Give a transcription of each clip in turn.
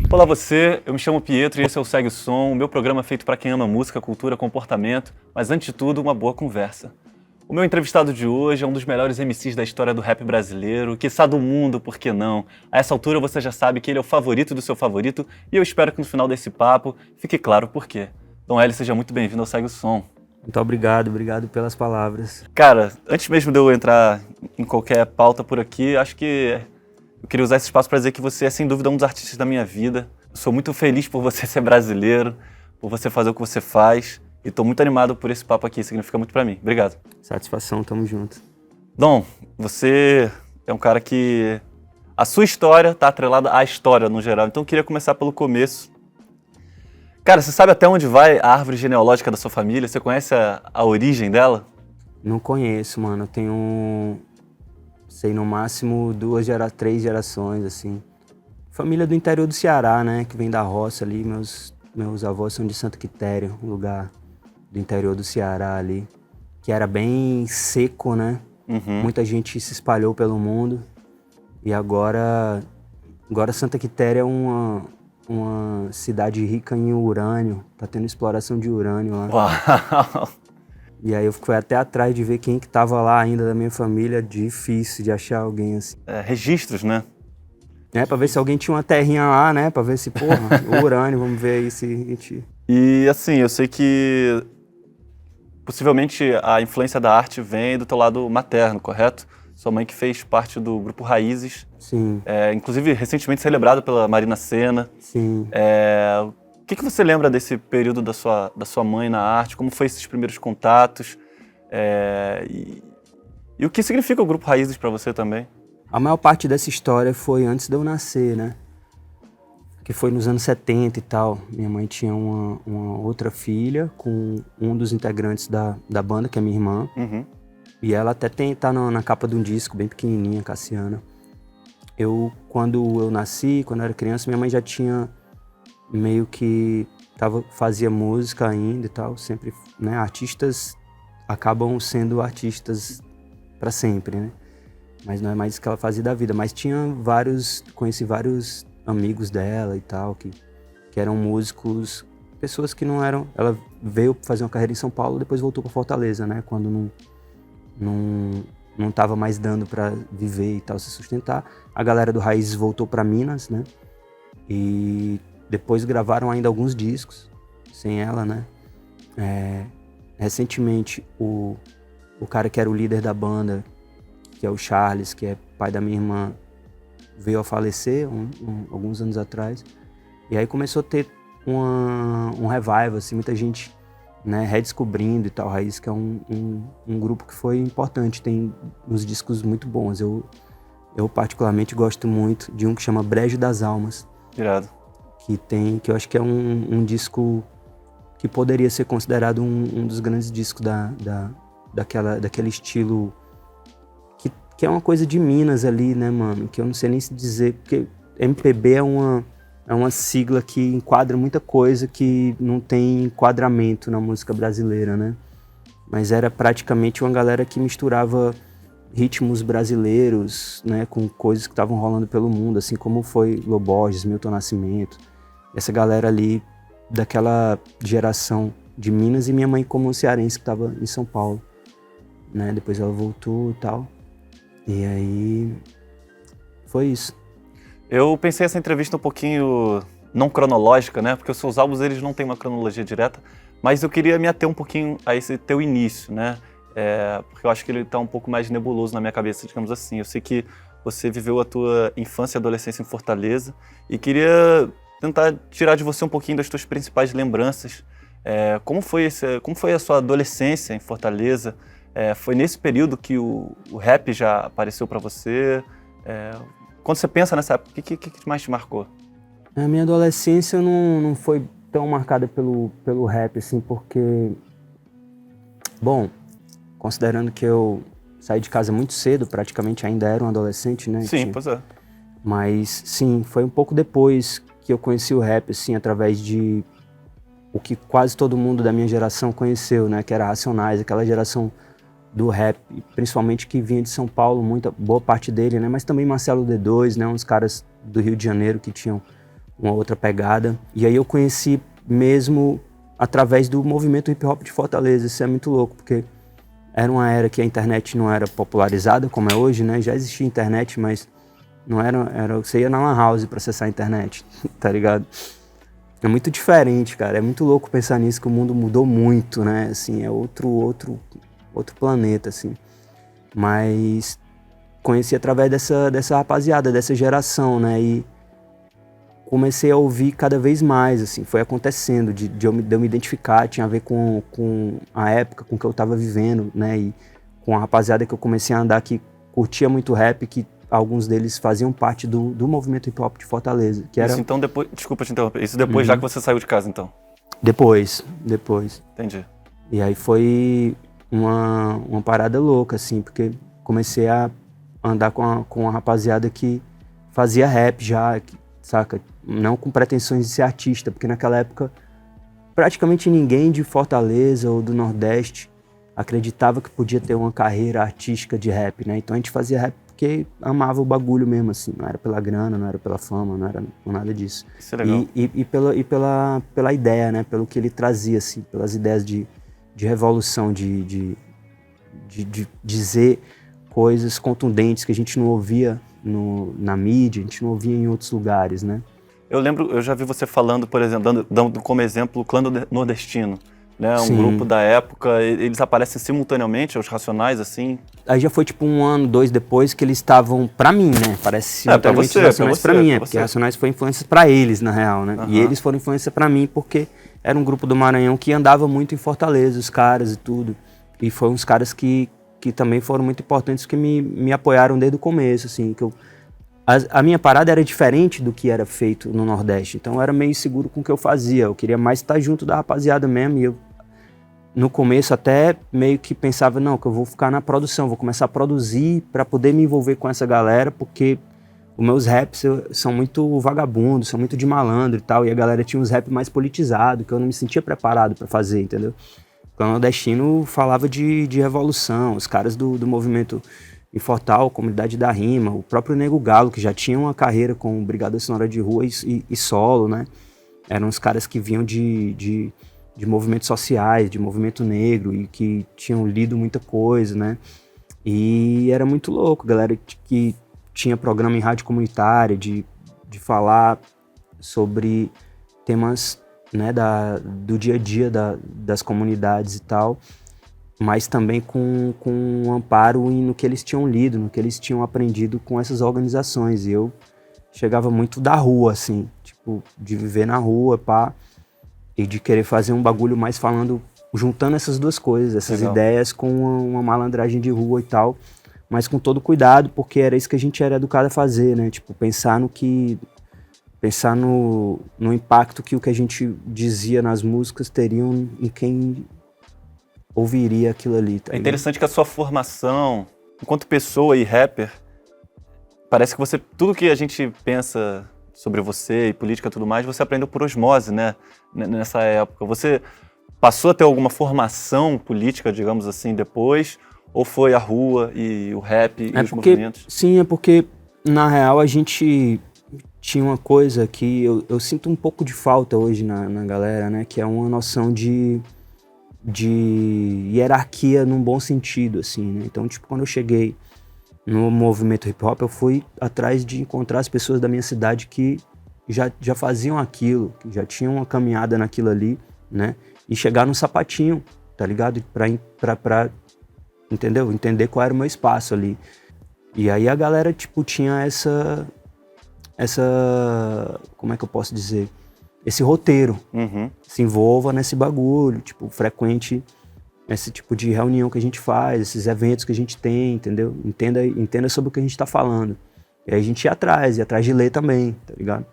Olá você, eu me chamo Pietro e esse é o Segue o Som, o meu programa feito para quem ama música, cultura, comportamento, mas antes de tudo, uma boa conversa. O meu entrevistado de hoje é um dos melhores MCs da história do rap brasileiro, quiçá do mundo, por que não? A essa altura você já sabe que ele é o favorito do seu favorito e eu espero que no final desse papo fique claro por quê. Dom L, seja muito bem-vindo ao Segue o Som. Muito obrigado pelas palavras. Cara, antes mesmo de eu entrar em qualquer pauta por aqui, acho que eu queria usar esse espaço para dizer que você é sem dúvida um dos artistas da minha vida. Eu sou muito feliz por você ser brasileiro, por você fazer o que você faz. E estou muito animado por esse papo aqui, significa muito para mim. Obrigado. Satisfação, tamo junto. Dom, você é um cara que... A sua história está atrelada à história no geral, então eu queria começar pelo começo. Cara, você sabe até onde vai a árvore genealógica da sua família? Você conhece a origem dela? Não conheço, mano. Eu tenho, sei, no máximo 3 gerações, assim. Família do interior do Ceará, né? Que vem da roça ali. Meus avós são de Santa Quitéria, um lugar do interior do Ceará ali. Que era bem seco, né? Uhum. Muita gente se espalhou pelo mundo. E agora Santa Quitéria é uma cidade rica em urânio. Tá tendo exploração de urânio lá. Uau! E aí eu fui até atrás de ver quem que tava lá ainda da minha família. Difícil de achar alguém assim. Registros, né? Pra ver se alguém tinha uma terrinha lá, né? Pra ver se, porra, o urânio, vamos ver aí se a gente... E assim, eu sei que possivelmente a influência da arte vem do teu lado materno, correto? Sua mãe que fez parte do grupo Raízes. Sim. Inclusive recentemente celebrado pela Marina Sena. Sim. O que você lembra desse período da sua mãe na arte? Como foi esses primeiros contatos? E o que significa o grupo Raízes para você também? A maior parte dessa história foi antes de eu nascer, né? Que foi nos anos 70 e tal. Minha mãe tinha uma outra filha com um dos integrantes da banda, que é minha irmã. Uhum. E ela até tá na capa de um disco, bem pequenininha, Cassiana. Quando eu nasci, quando eu era criança, minha mãe já tinha meio que fazia música ainda e tal. Sempre, né? Artistas acabam sendo artistas para sempre, né? Mas não é mais isso que ela fazia da vida. Mas conheci vários amigos dela e tal, que eram músicos, pessoas que não eram... Ela veio fazer uma carreira em São Paulo, depois voltou para Fortaleza, né? Quando não tava mais dando para viver e tal, se sustentar. A galera do Raízes voltou para Minas, né? E depois gravaram ainda alguns discos sem ela, né? Recentemente, o cara que era o líder da banda, que é o Charles, que é pai da minha irmã, veio a falecer alguns anos atrás. E aí começou a ter um revival, assim, muita gente, né, redescobrindo e tal. Raiz, que é um grupo que foi importante, tem uns discos muito bons. Eu particularmente gosto muito de um que chama Brejo das Almas. Irado. Que eu acho que é um disco que poderia ser considerado um dos grandes discos daquele estilo que é uma coisa de Minas ali, né, mano? Que eu não sei nem se dizer, porque MPB é uma sigla que enquadra muita coisa que não tem enquadramento na música brasileira, né? Mas era praticamente uma galera que misturava ritmos brasileiros, né, com coisas que estavam rolando pelo mundo, assim como foi Lô Borges, Milton Nascimento. Essa galera ali daquela geração de Minas, e minha mãe como cearense que estava em São Paulo, né? Depois ela voltou e tal. E aí foi isso. Eu pensei essa entrevista um pouquinho não cronológica, né? Porque os seus álbuns eles não têm uma cronologia direta, mas eu queria me ater um pouquinho a esse teu início, né? Porque eu acho que ele está um pouco mais nebuloso na minha cabeça, digamos assim. Eu sei que você viveu a tua infância e adolescência em Fortaleza e queria tentar tirar de você um pouquinho das tuas principais lembranças. Como foi a sua adolescência em Fortaleza? Foi nesse período que o rap já apareceu para você? Quando você pensa nessa época, o que mais te marcou? A minha adolescência não foi tão marcada pelo rap, assim, porque... Bom, considerando que eu saí de casa muito cedo, praticamente ainda era um adolescente, né? Sim, pois é. Mas, sim, foi um pouco depois que eu conheci o rap, assim, através de o que quase todo mundo da minha geração conheceu, né? Que era Racionais, aquela geração do rap, principalmente que vinha de São Paulo, boa parte dele, né? Mas também Marcelo D2, né? Uns caras do Rio de Janeiro que tinham uma outra pegada. E aí eu conheci mesmo através do movimento hip hop de Fortaleza. Isso é muito louco, porque era uma era que a internet não era popularizada como é hoje, né? Já existia internet, mas não era você ia na Lan House pra acessar a internet, tá ligado? É muito diferente, cara. É muito louco pensar nisso, que o mundo mudou muito, né? Assim, é outro planeta, assim. Mas conheci através dessa rapaziada, dessa geração, né? E comecei a ouvir cada vez mais, assim. Foi acontecendo, de eu me identificar, tinha a ver com a época, com o que eu tava vivendo, né? E com a rapaziada que eu comecei a andar, que curtia muito rap, que alguns deles faziam parte do movimento hip hop de Fortaleza. Que era... Isso então depois... Desculpa te interromper. Isso depois já que você saiu de casa, então? Depois. Entendi. E aí foi uma parada louca, assim, porque comecei a andar com a rapaziada que fazia rap já, saca? Não com pretensões de ser artista, porque naquela época praticamente ninguém de Fortaleza ou do Nordeste acreditava que podia ter uma carreira artística de rap, né? Então a gente fazia rap porque amava o bagulho mesmo, assim. Não era pela grana, não era pela fama, não era nada disso. Isso é legal. E pela ideia, né? Pelo que ele trazia, assim. Pelas ideias de revolução, de dizer coisas contundentes que a gente não ouvia na mídia, a gente não ouvia em outros lugares, né? Eu já vi você falando, por exemplo, dando como exemplo o Clã Nordestino, né? Um Sim. grupo da época, eles aparecem simultaneamente, os Racionais, assim. Aí já foi tipo 1 ano, 2 depois que eles estavam, pra mim, né? Parece simultaneamente os Racionais pra mim, porque Racionais foi influência pra eles, na real, né? E eles foram influência pra mim porque era um grupo do Maranhão que andava muito em Fortaleza, os caras e tudo. E foram uns caras que também foram muito importantes, que me apoiaram desde o começo, assim, que a minha parada era diferente do que era feito no Nordeste, então eu era meio inseguro com o que eu fazia, eu queria mais estar junto da rapaziada mesmo, e eu, no começo, até meio que pensava, não, que eu vou ficar na produção, vou começar a produzir para poder me envolver com essa galera, porque os meus raps são muito vagabundos, são muito de malandro e tal, e a galera tinha uns rap mais politizados, que eu não me sentia preparado para fazer, entendeu? O Nordestino falava de revolução, os caras do movimento em Fortal, Comunidade da Rima, o próprio Nego Galo, que já tinha uma carreira com Brigada Sonora de Rua e solo, né? Eram os caras que vinham de movimentos sociais, de movimento negro, e que tinham lido muita coisa, né? E era muito louco, galera que tinha programa em rádio comunitária, de falar sobre temas, né, do dia a dia das comunidades e tal, mas também com um amparo no que eles tinham lido, no que eles tinham aprendido com essas organizações. E eu chegava muito da rua, assim, tipo, de viver na rua, pá, e de querer fazer um bagulho mais falando, juntando essas duas coisas, essas ideias com uma malandragem de rua e tal, mas com todo cuidado, porque era isso que a gente era educado a fazer, né? Tipo, pensar no impacto que o que a gente dizia nas músicas teriam em quem ouviria aquilo ali. Tá, é interessante que a sua formação, enquanto pessoa e rapper, parece que você, tudo que a gente pensa sobre você e política e tudo mais, você aprendeu por osmose, né? Nessa época. Você passou a ter alguma formação política, digamos assim, depois? Ou foi a rua e o rap e os movimentos? Sim, é porque, na real, a gente tinha uma coisa que eu sinto um pouco de falta hoje na galera, né? Que é uma noção de hierarquia num bom sentido, assim, né? Então, tipo, quando eu cheguei no movimento hip hop, eu fui atrás de encontrar as pessoas da minha cidade que já faziam aquilo, que já tinham uma caminhada naquilo ali, né? E chegar no sapatinho, tá ligado? Pra entendeu? Entender qual era o meu espaço ali. E aí a galera, tipo, tinha essa como é que eu posso dizer? Esse roteiro. Se envolva nesse bagulho, tipo, frequente esse tipo de reunião que a gente faz, esses eventos que a gente tem, entendeu? Entenda sobre o que a gente tá falando. E aí a gente ia atrás de ler também, tá ligado?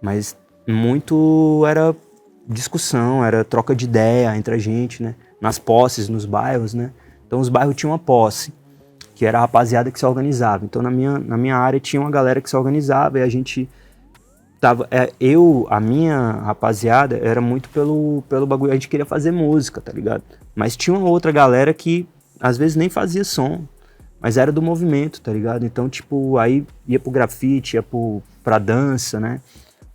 Mas muito era discussão, era troca de ideia entre a gente, né? Nas posses, nos bairros, né? Então os bairros tinham uma posse, que era a rapaziada que se organizava. Então na minha área tinha uma galera que se organizava e a gente tava... a minha rapaziada era muito pelo bagulho, a gente queria fazer música, tá ligado? Mas tinha uma outra galera que às vezes nem fazia som, mas era do movimento, tá ligado? Então, tipo, aí ia pro grafite, ia pra dança, né?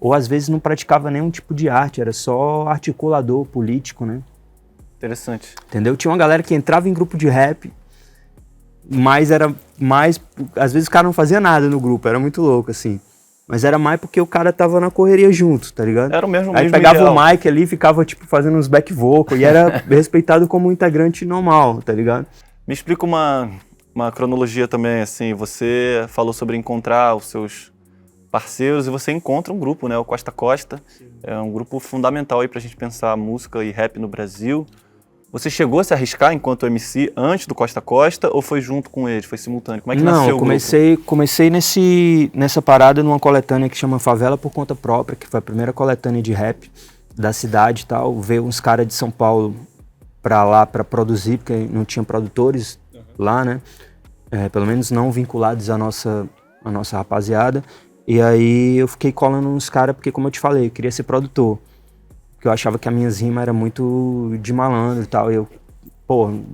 ou às vezes não praticava nenhum tipo de arte, era só articulador político, né? Interessante. Entendeu? Tinha uma galera que entrava em grupo de rap, mas era mais... Às vezes o cara não fazia nada no grupo, era muito louco, assim. Mas era mais porque o cara tava na correria junto, tá ligado? Era o mesmo Aí pegava ideal. o mic ali e ficava, tipo, fazendo uns back vocal, e era respeitado como um integrante normal, tá ligado? Me explica uma cronologia também, assim, você falou sobre encontrar os seus parceiros e você encontra um grupo, né, o Costa Costa. Sim. É um grupo fundamental aí pra gente pensar música e rap no Brasil. Você chegou a se arriscar enquanto MC antes do Costa Costa ou foi junto com eles, foi simultâneo? Como é que nasceu o grupo? Não, comecei nessa parada numa coletânea que chama Favela por Conta Própria, que foi a primeira coletânea de rap da cidade e tal. Veio uns caras de São Paulo pra lá pra produzir, porque não tinha produtores lá, né? Pelo menos não vinculados à nossa rapaziada. E aí eu fiquei colando uns caras, porque como eu te falei, eu queria ser produtor. Porque eu achava que as minhas rimas eram muito de malandro e tal. E eu,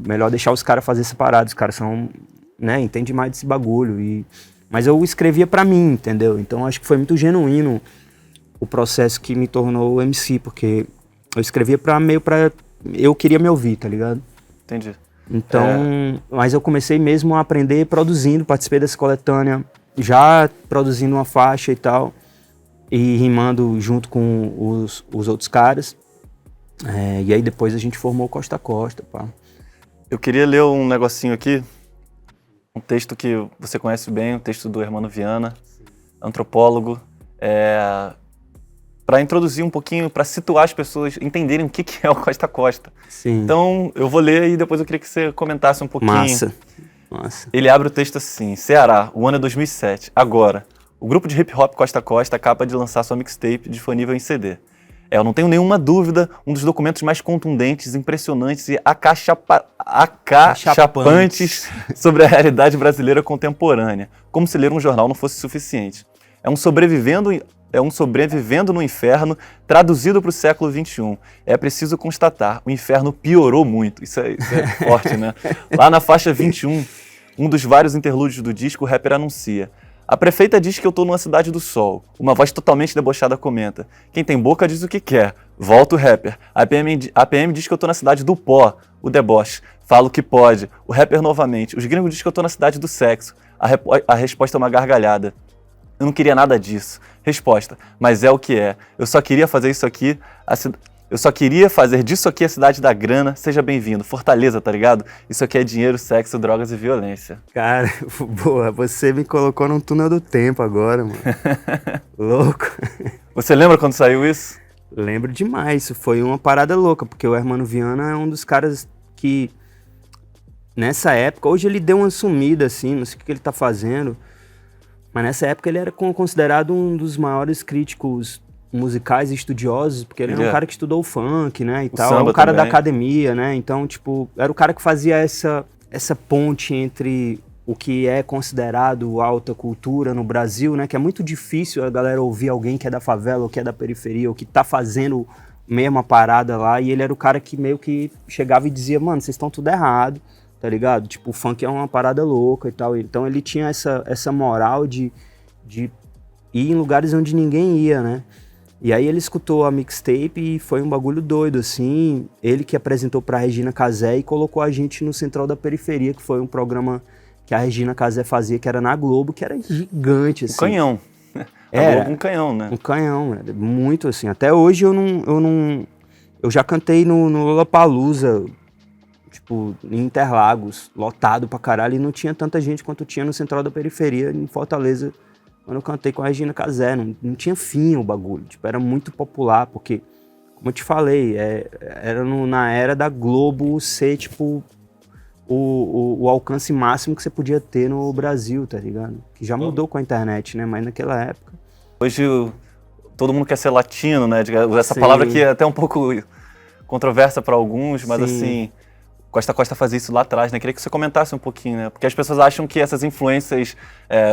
melhor deixar os caras fazer essa parada. Os caras são, né, entendem mais desse bagulho. Mas eu escrevia pra mim, entendeu? Então acho que foi muito genuíno o processo que me tornou MC, porque eu escrevia eu queria me ouvir, tá ligado? Entendi. Então, mas eu comecei mesmo a aprender produzindo, participei dessa coletânea, já produzindo uma faixa e tal, e rimando junto com os outros caras. E aí depois a gente formou Costa Costa, pá. Eu queria ler um negocinho aqui, um texto que você conhece bem, um texto do Hermano Viana, antropólogo, para introduzir um pouquinho, para situar as pessoas, entenderem o que é o Costa Costa. Sim. Então, eu vou ler e depois eu queria que você comentasse um pouquinho. Massa. Ele abre o texto assim: Ceará, o ano é 2007. Agora, o grupo de hip hop Costa Costa acaba de lançar sua mixtape disponível em CD. Eu não tenho nenhuma dúvida, um dos documentos mais contundentes, impressionantes e acachapantes sobre a realidade brasileira contemporânea. Como se ler um jornal não fosse suficiente. É um sobrevivendo no inferno, traduzido para o século XXI. É preciso constatar, o inferno piorou muito. Isso é forte, né? Lá na faixa 21, um dos vários interlúdios do disco, o rapper anuncia: a prefeita diz que eu tô numa cidade do sol. Uma voz totalmente debochada comenta: quem tem boca diz o que quer. Volta o rapper. A PM diz que eu tô na cidade do pó. O deboche. Falo que pode. O rapper novamente. Os gringos dizem que eu tô na cidade do sexo. A resposta é uma gargalhada. Eu não queria nada disso. Resposta: mas é o que é. Eu só queria fazer isso aqui. Eu só queria fazer disso aqui a cidade da grana. Seja bem-vindo. Fortaleza, tá ligado? Isso aqui é dinheiro, sexo, drogas e violência. Cara, boa, você me colocou num túnel do tempo agora, mano. Louco. Você lembra quando saiu isso? Lembro demais. Isso foi uma parada louca, porque o Hermano Viana é um dos caras que, nessa época, hoje ele deu uma sumida, assim, não sei o que ele tá fazendo, mas nessa época ele era considerado um dos maiores críticos musicais e estudiosos, porque ele era um cara que estudou o funk, né, e tal, era um cara da academia, né, então, tipo, era o cara que fazia essa ponte entre o que é considerado alta cultura no Brasil, né, que é muito difícil a galera ouvir alguém que é da favela, ou que é da periferia, ou que tá fazendo mesma parada lá, e ele era o cara que meio que chegava e dizia: mano, vocês estão tudo errado, tá ligado? Tipo, o funk é uma parada louca e tal, então ele tinha essa moral de ir em lugares onde ninguém ia, né. E aí ele escutou a mixtape e foi um bagulho doido, assim. Ele que apresentou pra Regina Casé e colocou a gente no Central da Periferia, que foi um programa que a Regina Casé fazia, que era na Globo, que era gigante, assim. Um canhão. A Globo, um canhão, né? Um canhão, muito assim. Até hoje eu já cantei no Lollapalooza, tipo, em Interlagos, lotado pra caralho, e não tinha tanta gente quanto tinha no Central da Periferia, em Fortaleza, quando eu cantei com a Regina Casé. Não tinha fim o bagulho, tipo, era muito popular, porque, como eu te falei, era na era da Globo ser, tipo, o alcance máximo que você podia ter no Brasil, tá ligado? Que já mudou com a internet, né, mas naquela época... Hoje todo mundo quer ser latino, né, essa palavra que é até um pouco controversa para alguns, mas assim... Costa Costa fazia isso lá atrás, né? Queria que você comentasse um pouquinho, né? Porque as pessoas acham que essas influências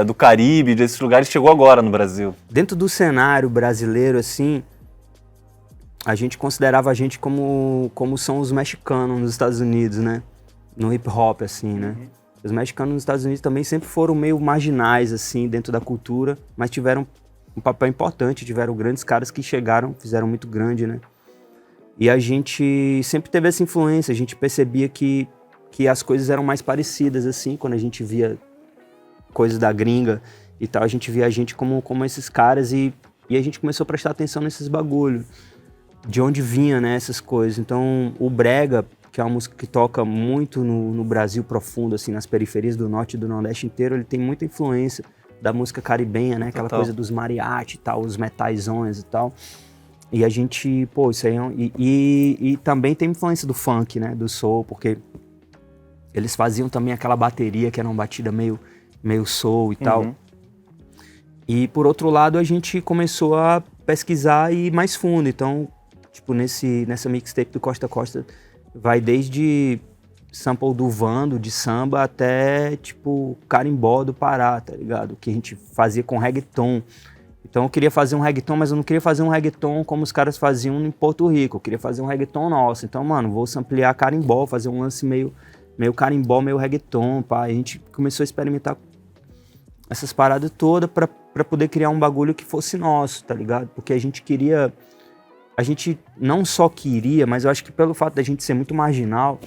do Caribe, desses lugares, chegou agora no Brasil. Dentro do cenário brasileiro, assim, a gente considerava a gente como são os mexicanos nos Estados Unidos, né? No hip hop, assim, né? Os mexicanos nos Estados Unidos também sempre foram meio marginais, assim, dentro da cultura, mas tiveram um papel importante, tiveram grandes caras que chegaram, fizeram muito grande, né? E a gente sempre teve essa influência, a gente percebia que as coisas eram mais parecidas, assim, quando a gente via coisas da gringa e tal, a gente via a gente como esses caras e a gente começou a prestar atenção nesses bagulho, de onde vinha, né, essas coisas. Então, o brega, que é uma música que toca muito no Brasil profundo, assim, nas periferias do norte e do nordeste inteiro, ele tem muita influência da música caribenha, né, aquela coisa dos mariachi e tal, os metaisões e tal. E a gente, pô, isso aí é e também tem influência do funk, né, do soul, porque eles faziam também aquela bateria que era uma batida meio soul e tal. E por outro lado, a gente começou a pesquisar e ir mais fundo. Então, tipo, nessa mixtape do Costa a Costa, vai desde sample do Vando, de samba, até, tipo, carimbó do Pará, tá ligado? Que a gente fazia com reggaeton. Então eu queria fazer um reggaeton, mas eu não queria fazer um reggaeton como os caras faziam em Porto Rico. Eu queria fazer um reggaeton nosso. Então, mano, vou samplear carimbó, fazer um lance meio carimbó, meio reggaeton, pá. A gente começou a experimentar essas paradas todas pra poder criar um bagulho que fosse nosso, tá ligado? Porque a gente não só queria, mas eu acho que pelo fato da gente ser muito marginal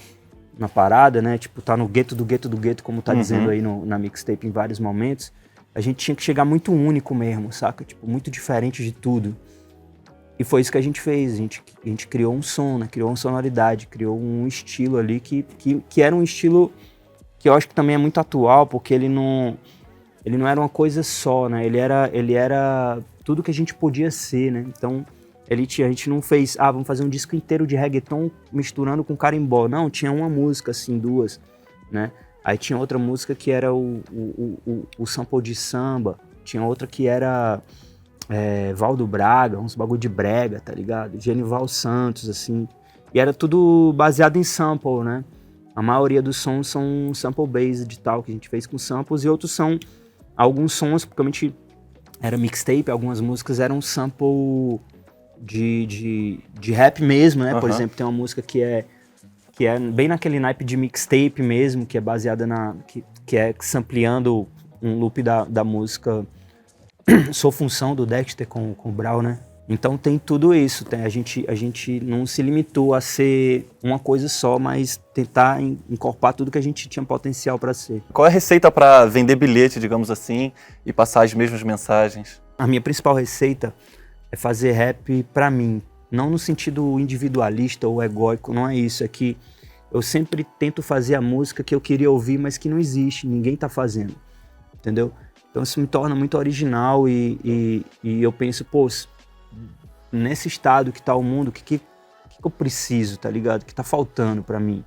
na parada, né? Tipo, tá no gueto do gueto do gueto, como tá dizendo aí na mixtape em vários momentos. A gente tinha que chegar muito único mesmo, saca? Tipo, muito diferente de tudo. E foi isso que a gente fez. A gente criou um som, né? Criou uma sonoridade, criou um estilo ali que era um estilo que eu acho que também é muito atual, porque ele não era uma coisa só, né? Ele era tudo que a gente podia ser, né? Então, a gente não fez, vamos fazer um disco inteiro de reggaeton misturando com carimbó. Não, tinha uma música, assim, duas, né? Aí tinha outra música que era o sample de samba, tinha outra que era Valdo Braga, uns bagulho de brega, tá ligado? Genival Santos, assim. E era tudo baseado em sample, né? A maioria dos sons são sample-based e tal, que a gente fez com samples, e outros são alguns sons, porque a gente era mixtape, algumas músicas eram sample de rap mesmo, né? Por exemplo, tem uma música que é bem naquele naipe de mixtape mesmo, que é baseada que é sampleando um loop da música Sou Função, do Dexter com o Brau, né? Então tem tudo isso, a gente não se limitou a ser uma coisa só, mas tentar incorporar tudo que a gente tinha potencial para ser. Qual é a receita para vender bilhete, digamos assim, e passar as mesmas mensagens? A minha principal receita é fazer rap para mim, não no sentido individualista ou egóico, não é isso, é que eu sempre tento fazer a música que eu queria ouvir, mas que não existe, ninguém tá fazendo, entendeu? Então isso me torna muito original e eu penso, pô, nesse estado que tá o mundo, o que eu preciso, tá ligado? O que tá faltando pra mim?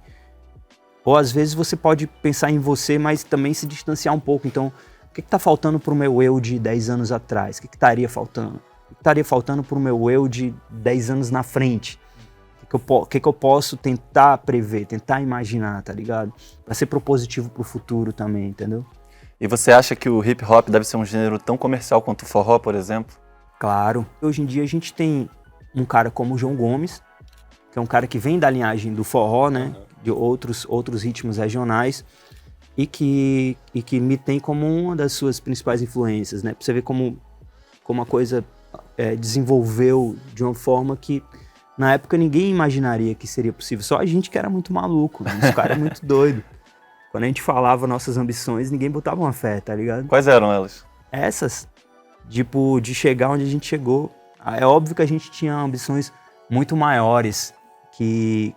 Ou às vezes você pode pensar em você, mas também se distanciar um pouco. Então, o que tá faltando pro meu eu de 10 anos atrás? O que estaria faltando? O que estaria faltando pro meu eu de 10 anos na frente? O que eu posso tentar prever, tentar imaginar, tá ligado? Pra ser propositivo pro futuro também, entendeu? E você acha que o hip hop deve ser um gênero tão comercial quanto o forró, por exemplo? Claro. Hoje em dia a gente tem um cara como o João Gomes, que é um cara que vem da linhagem do forró, né? De outros ritmos regionais e que me tem como uma das suas principais influências, né? Pra você ver como a coisa desenvolveu de uma forma que na época ninguém imaginaria que seria possível. Só a gente que era muito maluco, né? Esse cara é muito doido. Quando a gente falava nossas ambições, ninguém botava uma fé, tá ligado? Quais eram elas? Essas, tipo, de chegar onde a gente chegou. É óbvio que a gente tinha ambições muito maiores, que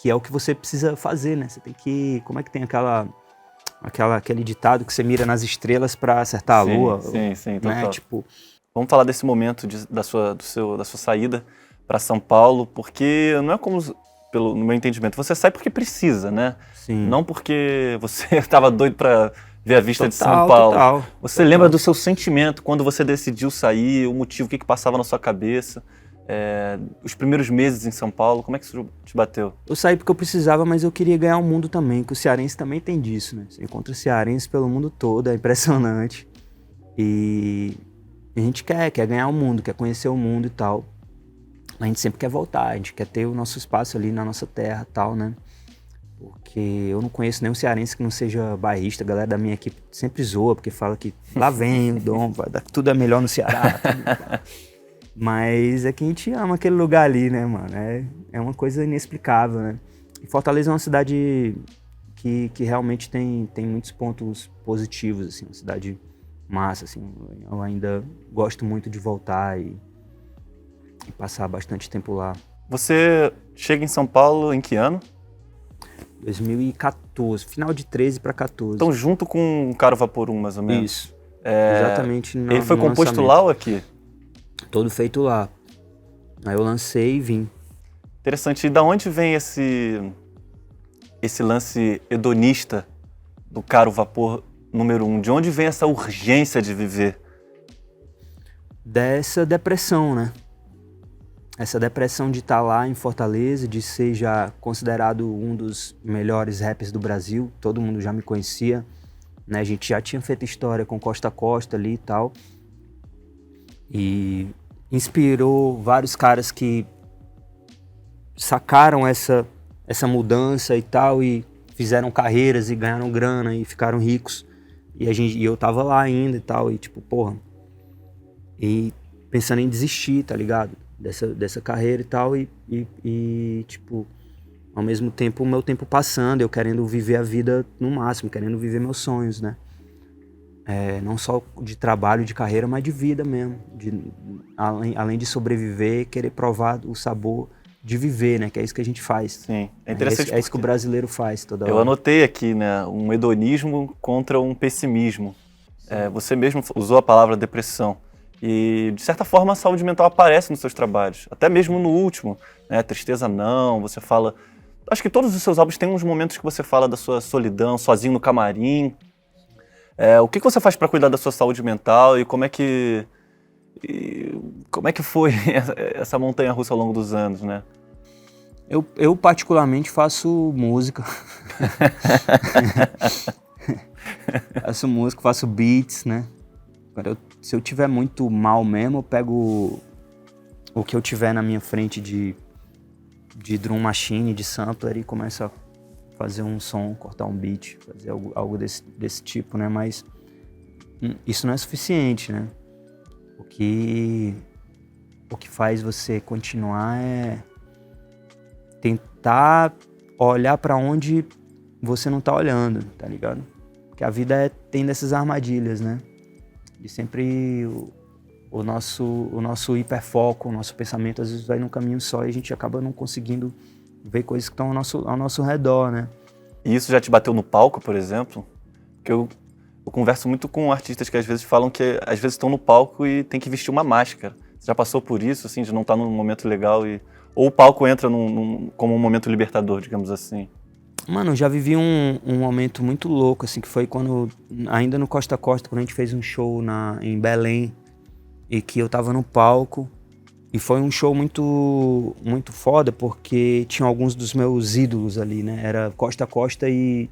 é o que você precisa fazer, né? Você tem que... Como é que tem aquele ditado que você mira nas estrelas pra acertar a lua? Sim, né? total. Tipo... Vamos falar desse momento da sua saída para São Paulo, porque não é como, no meu entendimento, você sai porque precisa, né? Sim. Não porque você estava doido para ver a vista de São Paulo. Total. Você lembra do seu sentimento quando você decidiu sair, o motivo, o que passava na sua cabeça, os primeiros meses em São Paulo, como é que isso te bateu? Eu saí porque eu precisava, mas eu queria ganhar o mundo também, que o cearense também tem disso, né? Você encontra cearense pelo mundo todo, é impressionante. E a gente quer ganhar o mundo, quer conhecer o mundo e tal. A gente sempre quer voltar, a gente quer ter o nosso espaço ali na nossa terra e tal, né? Porque eu não conheço nenhum cearense que não seja bairrista. A galera da minha equipe sempre zoa, porque fala que lá vem o Dom, tudo é melhor no Ceará. Mas é que a gente ama aquele lugar ali, né, mano? É uma coisa inexplicável, né? E Fortaleza é uma cidade que realmente tem muitos pontos positivos, assim, uma cidade massa, assim. Eu ainda gosto muito de voltar e passar bastante tempo lá. Você chega em São Paulo em que ano? 2014, final de 13 para 14. Então, junto com o Caro Vapor 1, mais ou menos. Isso. Exatamente. Ele foi no composto lançamento. lá ou aqui? Todo feito lá. Aí eu lancei e vim. Interessante. E da onde vem esse lance hedonista do Caro Vapor número 1? De onde vem essa urgência de viver? Dessa depressão, né? Essa depressão de estar lá em Fortaleza, de ser já considerado um dos melhores rappers do Brasil. Todo mundo já me conhecia, né? A gente já tinha feito história com Costa a Costa ali e tal. E inspirou vários caras que sacaram essa mudança e tal, e fizeram carreiras e ganharam grana e ficaram ricos. E eu tava lá ainda e tal, e tipo, porra. E pensando em desistir, tá ligado? Dessa carreira e tal, e tipo, ao mesmo tempo o meu tempo passando, eu querendo viver a vida no máximo, querendo viver meus sonhos, né? Não só de trabalho, de carreira, mas de vida mesmo. Além de sobreviver, querer provar o sabor de viver, né? Que é isso que a gente faz. Sim, é interessante. É isso que o brasileiro faz toda hora. Eu anotei aqui, né? Um hedonismo contra um pessimismo. Você mesmo usou a palavra depressão. E, de certa forma, a saúde mental aparece nos seus trabalhos. Até mesmo no último, né? Tristeza não, você fala... Acho que todos os seus álbuns têm uns momentos que você fala da sua solidão, sozinho no camarim. O que você faz para cuidar da sua saúde mental e como é que foi essa montanha-russa ao longo dos anos, né? Eu particularmente faço música. Faço música, faço beats, né? Se eu tiver muito mal mesmo, eu pego o que eu tiver na minha frente de drum machine, de sampler e começo a fazer um som, cortar um beat, fazer algo desse tipo, né? Mas isso não é suficiente, né? O que faz você continuar é tentar olhar pra onde você não tá olhando, tá ligado? Porque a vida tem dessas armadilhas, né? E sempre o nosso hiperfoco, o nosso pensamento às vezes vai num caminho só e a gente acaba não conseguindo ver coisas que estão ao nosso redor, né? E isso já te bateu no palco, por exemplo? Porque eu converso muito com artistas que às vezes falam que às vezes estão no palco e tem que vestir uma máscara. Você já passou por isso, assim, de não estar num momento legal ou o palco entra como um momento libertador, digamos assim? Mano, eu já vivi um momento muito louco, assim, que foi quando, ainda no Costa a Costa, quando a gente fez um show em Belém, e que eu tava no palco, e foi um show muito, muito foda, porque tinha alguns dos meus ídolos ali, né? Era Costa a Costa e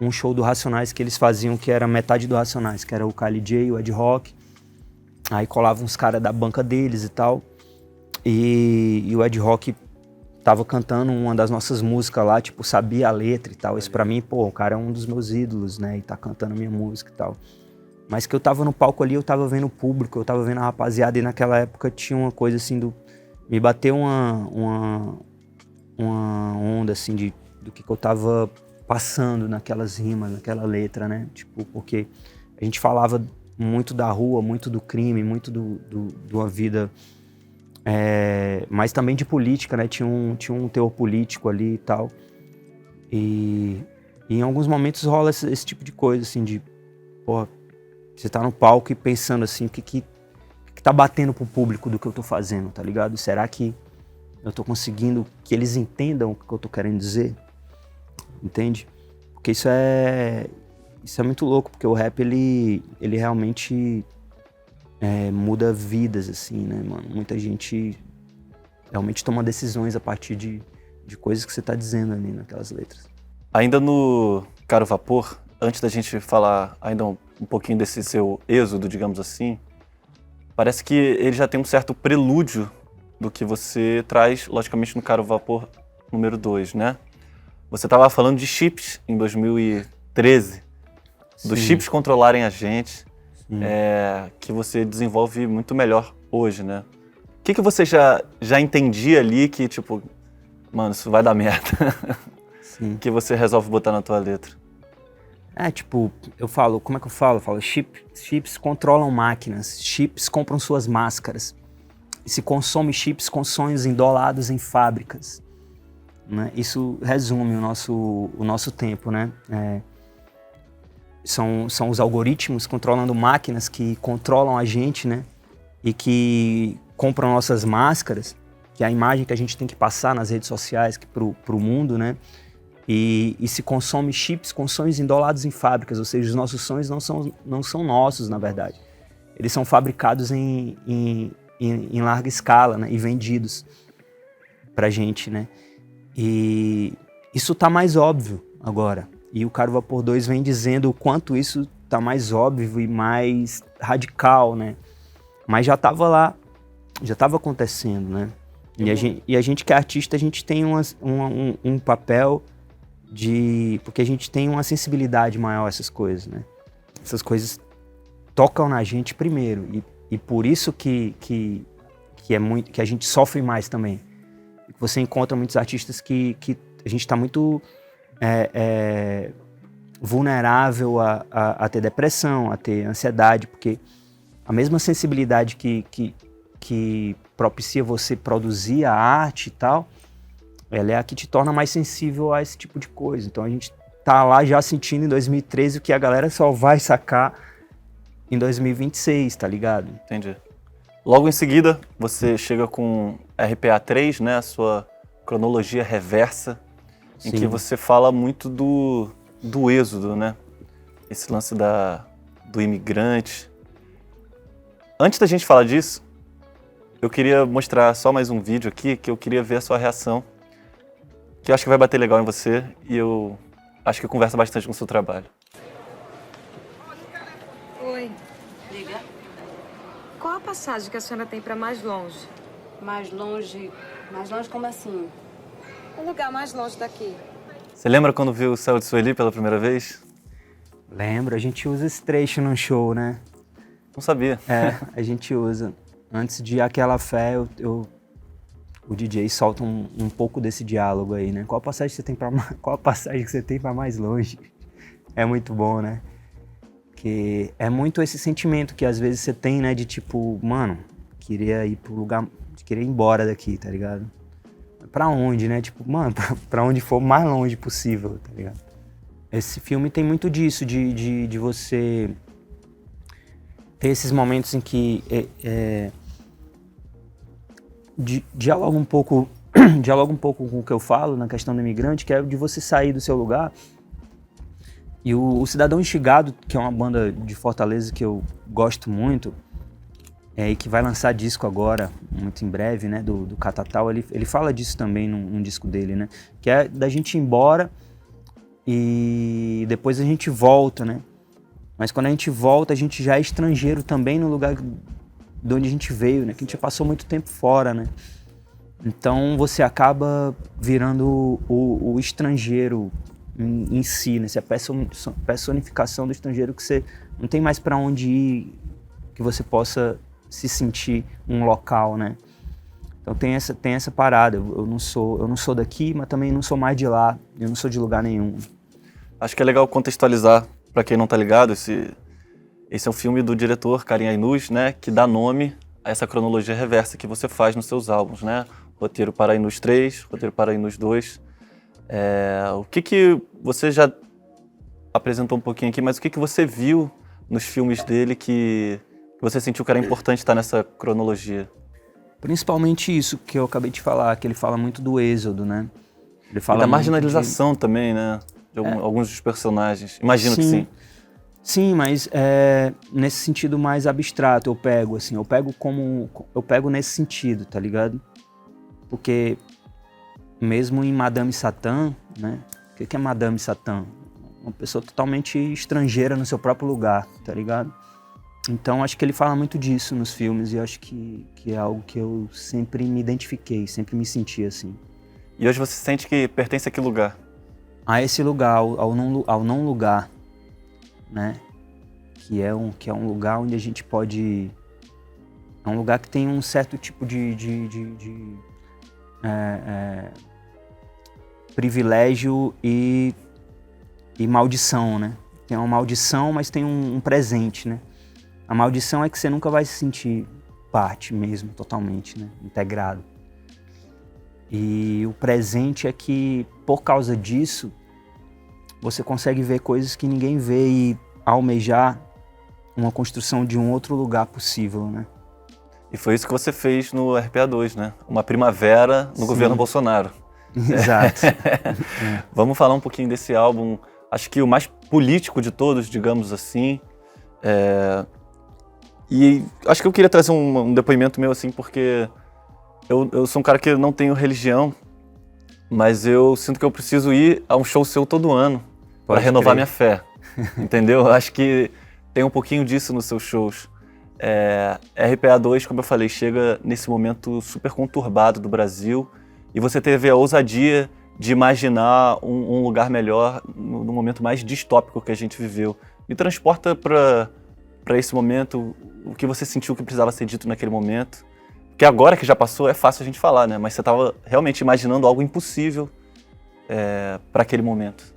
um show do Racionais que eles faziam, que era metade do Racionais, que era o Kali J, o Ed Rock, aí colavam uns caras da banca deles e tal, e o Ed Rock tava cantando uma das nossas músicas lá, tipo, sabia a letra e tal. Isso pra mim, pô, o cara é um dos meus ídolos, né? E tá cantando minha música e tal. Mas que eu tava no palco ali, eu tava vendo o público, eu tava vendo a rapaziada. E naquela época tinha uma coisa assim me bateu uma onda assim do que eu tava passando naquelas rimas, naquela letra, né? Tipo, porque a gente falava muito da rua, muito do crime, muito de uma vida... mas também de política, né? Tinha um teor político ali e tal. E em alguns momentos rola esse tipo de coisa, assim, de... Pô, você tá no palco e pensando assim, o que tá batendo pro público do que eu tô fazendo, tá ligado? Será que eu tô conseguindo que eles entendam o que eu tô querendo dizer? Entende? Porque isso é muito louco, porque o rap, ele realmente... muda vidas, assim, né, mano? Muita gente realmente toma decisões a partir de coisas que você tá dizendo ali naquelas letras. Ainda no Caro Vapor, antes da gente falar ainda um pouquinho desse seu êxodo, digamos assim, parece que ele já tem um certo prelúdio do que você traz, logicamente, no Caro Vapor número 2, né? Você estava falando de chips em 2013, dos Sim. chips controlarem a gente, que você desenvolve muito melhor hoje, né? O que você já entendia ali que, tipo, mano, isso vai dar merda, Sim. que você resolve botar na tua letra? Tipo, eu falo, como é que eu falo? Eu falo, chips controlam máquinas, chips compram suas máscaras. E se consome chips com sonhos endolados em fábricas. Né? Isso resume o nosso tempo, né? São os algoritmos controlando máquinas que controlam a gente, né? E que compram nossas máscaras, que é a imagem que a gente tem que passar nas redes sociais pro mundo, né? E se consome chips com sonhos endolados em fábricas, ou seja, os nossos sonhos não são nossos, na verdade. Eles são fabricados em larga escala, né? E vendidos pra gente, né? E isso tá mais óbvio agora. E o Caro Vapor 2 vem dizendo o quanto isso tá mais óbvio e mais radical, né? Mas já tava lá, já tava acontecendo, né? E a gente que é artista, a gente tem um papel porque a gente tem uma sensibilidade maior a essas coisas, né? Essas coisas tocam na gente primeiro e por isso que a gente sofre mais também. Você encontra muitos artistas que a gente está muito vulnerável a ter depressão, a ter ansiedade, porque a mesma sensibilidade que propicia você produzir a arte e tal, ela é a que te torna mais sensível a esse tipo de coisa. Então a gente tá lá já sentindo em 2013 o que a galera só vai sacar em 2026, tá ligado? Entendi. Logo em seguida, você chega com RPA 3, né? A sua cronologia reversa, em que você fala muito do êxodo, né? Esse lance do imigrante. Antes da gente falar disso, eu queria mostrar só mais um vídeo aqui, que eu queria ver a sua reação, que eu acho que vai bater legal em você e eu acho que conversa bastante com o seu trabalho. Oi. Diga. Qual a passagem que a senhora tem para mais longe? Mais longe? Mais longe como assim? Um lugar mais longe daqui. Você lembra quando viu o Céu de Sueli pela primeira vez? Lembro, a gente usa esse trecho no show, né? Não sabia. A gente usa. Antes de Aquela Fé, o DJ solta um pouco desse diálogo aí, né? Qual a passagem que você tem para mais longe? É muito bom, né? Que é muito esse sentimento que às vezes você tem, né? De tipo, mano, queria ir pro lugar, queria ir embora daqui, tá ligado? Pra onde, né? Tipo, mano, pra onde for o mais longe possível, tá ligado? Esse filme tem muito disso, de você ter esses momentos em que dialoga um pouco com o que eu falo na questão do imigrante, que é de você sair do seu lugar. E o Cidadão Instigado, que é uma banda de Fortaleza que eu gosto muito, e que vai lançar disco agora, muito em breve, né, do Catatal, ele fala disso também num disco dele, né, que é da gente ir embora e depois a gente volta, né, mas quando a gente volta, a gente já é estrangeiro também no lugar de onde a gente veio, né, que a gente já passou muito tempo fora, né. Então você acaba virando o estrangeiro em si, né? Essa personificação do estrangeiro, que você não tem mais para onde ir, que você possa se sentir um local, né? Então tem essa parada. Eu não sou daqui, mas também não sou mais de lá. Eu não sou de lugar nenhum. Acho que é legal contextualizar, para quem não tá ligado, esse é um filme do diretor Karim Ainuz, né? Que dá nome a essa cronologia reversa que você faz nos seus álbuns, né? Roteiro para Ainuz 3, roteiro para Ainuz 2. O que você já apresentou um pouquinho aqui, mas o que você viu nos filmes dele que você sentiu que era importante estar nessa cronologia? Principalmente isso que eu acabei de falar, que ele fala muito do êxodo, né? Ele fala e da marginalização também, né? De alguns dos personagens. Imagino que sim. Sim, mas nesse sentido mais abstrato eu pego nesse sentido, tá ligado? Porque mesmo em Madame Satã, né? O que é Madame Satã? Uma pessoa totalmente estrangeira no seu próprio lugar, tá ligado? Então acho que ele fala muito disso nos filmes e acho que é algo que eu sempre me identifiquei, sempre me senti assim. E hoje você sente que pertence a que lugar? a esse lugar, ao não lugar, né? Que é um lugar onde a gente pode... É um lugar que tem um certo tipo de privilégio e maldição, né? Tem uma maldição, mas tem um presente, né? A maldição é que você nunca vai se sentir parte mesmo, totalmente, né? Integrado. E o presente é que, por causa disso, você consegue ver coisas que ninguém vê e almejar uma construção de um outro lugar possível, né? E foi isso que você fez no RPA2, né? Uma primavera no governo Bolsonaro. Exato. Vamos falar um pouquinho desse álbum, acho que o mais político de todos, digamos assim. E acho que eu queria trazer um depoimento meu, assim, porque eu sou um cara que não tenho religião, mas eu sinto que eu preciso ir a um show seu todo ano para renovar minha fé, entendeu? Eu acho que tem um pouquinho disso nos seus shows. RPA2, como eu falei, chega nesse momento super conturbado do Brasil e você teve a ousadia de imaginar um lugar melhor no momento mais distópico que a gente viveu. Me transporta para esse momento, o que você sentiu que precisava ser dito naquele momento. Porque agora que já passou é fácil a gente falar, né? Mas você estava realmente imaginando algo impossível para aquele momento.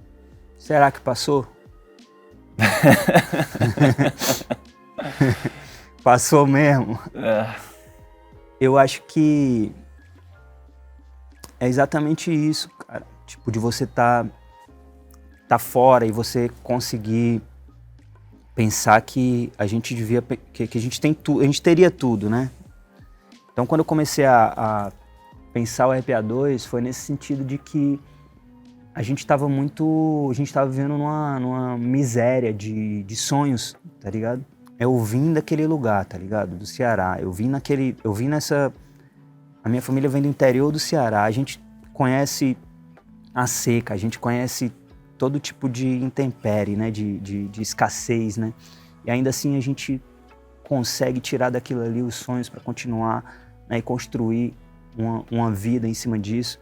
Será que passou? Passou mesmo? Eu acho que é exatamente isso, cara. Tipo, de você tá fora e você conseguir pensar que a gente devia, que a gente tem tudo, a gente teria tudo, né? Então, quando eu comecei a pensar o RPA2, foi nesse sentido de que a gente estava vivendo numa miséria de sonhos, tá ligado? Eu vim daquele lugar, tá ligado? Do Ceará. A minha família vem do interior do Ceará. A gente conhece a seca, a gente conhece todo tipo de intempérie, né? De escassez, né? E ainda assim a gente consegue tirar daquilo ali os sonhos para continuar, né? E construir uma vida em cima disso.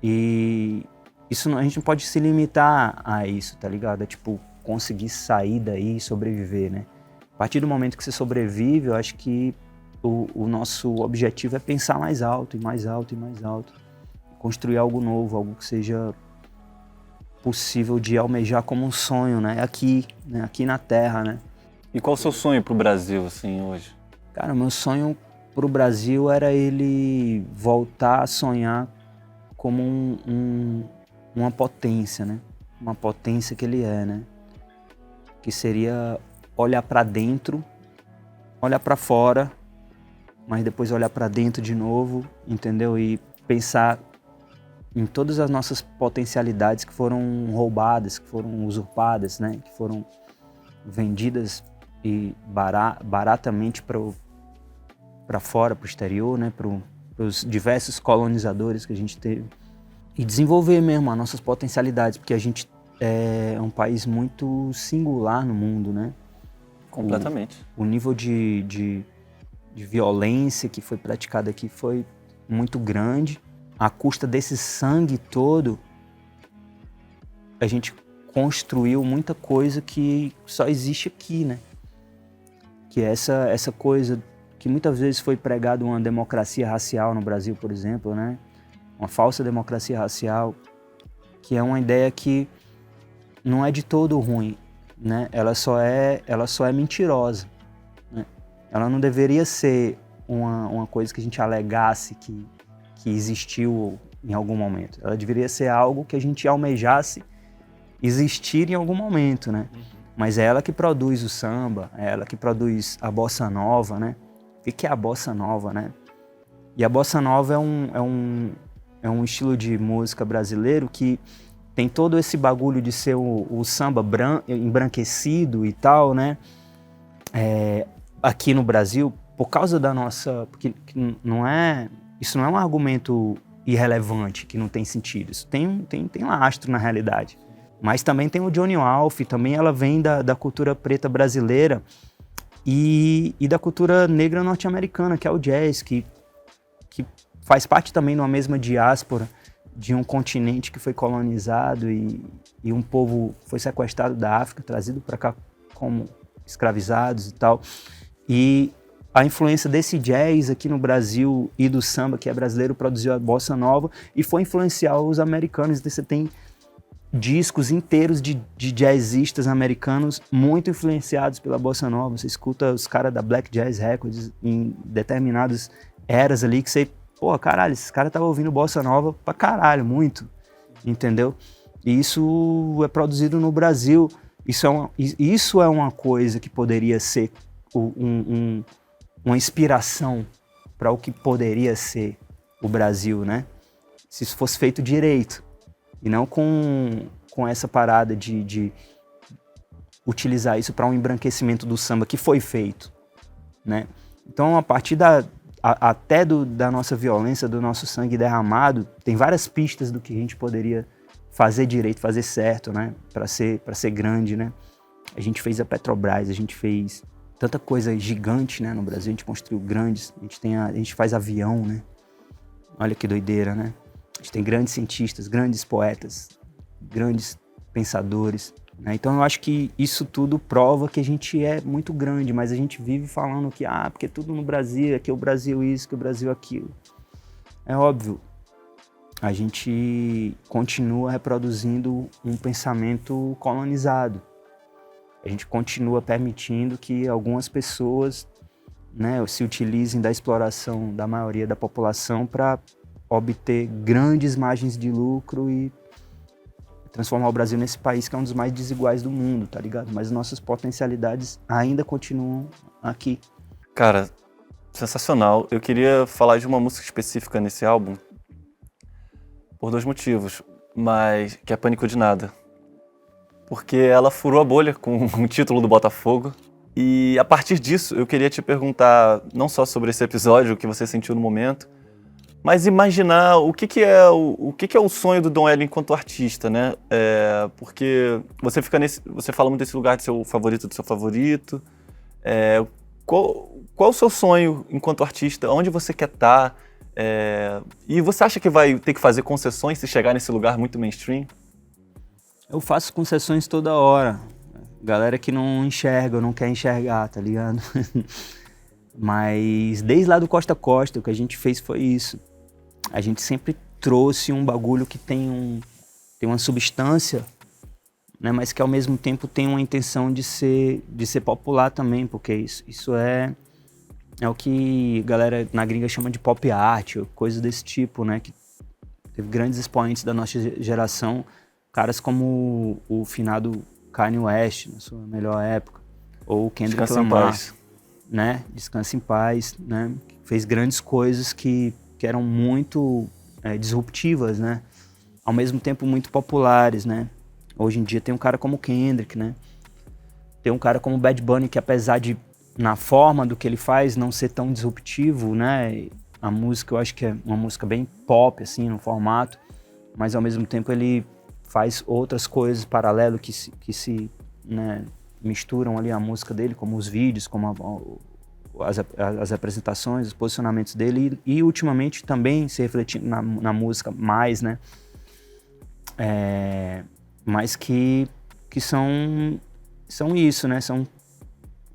E isso a gente não pode se limitar a isso, tá ligado? É tipo, conseguir sair daí e sobreviver, né? A partir do momento que você sobrevive, eu acho que o nosso objetivo é pensar mais alto, e mais alto, e mais alto. Construir algo novo, algo que seja possível de almejar como um sonho, né? Aqui na Terra, né? E qual o seu sonho pro Brasil, assim, hoje? Cara, o meu sonho pro Brasil era ele voltar a sonhar como uma potência, né? Uma potência que ele é, né? Que seria olhar para dentro, olhar para fora, mas depois olhar para dentro de novo, entendeu? E pensar em todas as nossas potencialidades que foram roubadas, que foram usurpadas, né? Que foram vendidas e baratamente para fora, para o exterior, né? Para os diversos colonizadores que a gente teve. E desenvolver mesmo as nossas potencialidades, porque a gente é um país muito singular no mundo, né? Completamente. O nível de violência que foi praticada aqui foi muito grande. À custa desse sangue todo, a gente construiu muita coisa que só existe aqui, né? Que é essa coisa que muitas vezes foi pregada uma democracia racial no Brasil, por exemplo, né? Uma falsa democracia racial, que é uma ideia que não é de todo ruim, né? Ela só é mentirosa, né? Ela não deveria ser uma coisa que a gente alegasse que existiu em algum momento. Ela deveria ser algo que a gente almejasse existir em algum momento, né? Mas é ela que produz o samba, é ela que produz a bossa nova, né? O que é a bossa nova, né? E a bossa nova é um estilo de música brasileiro que tem todo esse bagulho de ser o samba embranquecido e tal, né? Aqui no Brasil, por causa da nossa... Porque isso não é um argumento irrelevante, que não tem sentido. Isso tem lastro na realidade. Mas também tem o Johnny Alf, também ela vem da cultura preta brasileira e da cultura negra norte-americana, que é o jazz, que faz parte também de uma mesma diáspora de um continente que foi colonizado e um povo foi sequestrado da África, trazido para cá como escravizados e tal. E a influência desse jazz aqui no Brasil e do samba, que é brasileiro, produziu a bossa nova e foi influenciar os americanos. Então você tem discos inteiros de jazzistas americanos muito influenciados pela bossa nova. Você escuta os caras da Black Jazz Records em determinadas eras ali que você, pô, caralho, esses caras estavam ouvindo bossa nova pra caralho, muito, entendeu? E isso é produzido no Brasil. Isso é uma coisa que poderia ser uma inspiração para o que poderia ser o Brasil, né? Se isso fosse feito direito. E não com essa parada de utilizar isso para um embranquecimento do samba que foi feito, né? Então, a partir até da nossa violência, do nosso sangue derramado, tem várias pistas do que a gente poderia fazer direito, fazer certo, né? Para ser grande, né? A gente fez a Petrobras, a gente fez tanta coisa gigante, né? No Brasil, a gente construiu grandes, a gente faz avião, né? Olha que doideira, né? A gente tem grandes cientistas, grandes poetas, grandes pensadores, né? Então eu acho que isso tudo prova que a gente é muito grande, mas a gente vive falando que, porque tudo no Brasil, que o Brasil isso, que o Brasil aquilo. É óbvio, a gente continua reproduzindo um pensamento colonizado. A gente continua permitindo que algumas pessoas, né, se utilizem da exploração da maioria da população para obter grandes margens de lucro e transformar o Brasil nesse país que é um dos mais desiguais do mundo, tá ligado? Mas nossas potencialidades ainda continuam aqui. Cara, sensacional. Eu queria falar de uma música específica nesse álbum por 2 motivos, mas que é Pânico de Nada. Porque ela furou a bolha com o título do Botafogo. E a partir disso, eu queria te perguntar não só sobre esse episódio, o que você sentiu no momento, mas imaginar o que é o sonho do Dom Hélio enquanto artista, né? Porque você fala muito desse lugar de seu favorito do seu favorito. Qual o seu sonho enquanto artista? Onde você quer estar? E você acha que vai ter que fazer concessões se chegar nesse lugar muito mainstream? Eu faço concessões toda hora. Galera que não enxerga, não quer enxergar, tá ligado? Mas desde lá do Costa a Costa, o que a gente fez foi isso. A gente sempre trouxe um bagulho que tem uma substância, né, mas que ao mesmo tempo tem uma intenção de ser popular também, porque isso é o que a galera na gringa chama de pop art, ou coisas desse tipo, né? Que teve grandes expoentes da nossa geração, caras como o finado Kanye West, na sua melhor época, ou o Kendrick Lamar, né? Descansa em Paz, né? Fez grandes coisas que eram muito disruptivas, né? Ao mesmo tempo muito populares, né? Hoje em dia tem um cara como Kendrick, né? Tem um cara como Bad Bunny, que apesar de, na forma do que ele faz, não ser tão disruptivo, né? A música, eu acho que é uma música bem pop, assim, no formato, mas ao mesmo tempo ele faz outras coisas paralelo que se né, misturam ali a música dele, como os vídeos, como as apresentações, os posicionamentos dele e ultimamente também se refletindo na música mais, né? Mas que são isso, né? São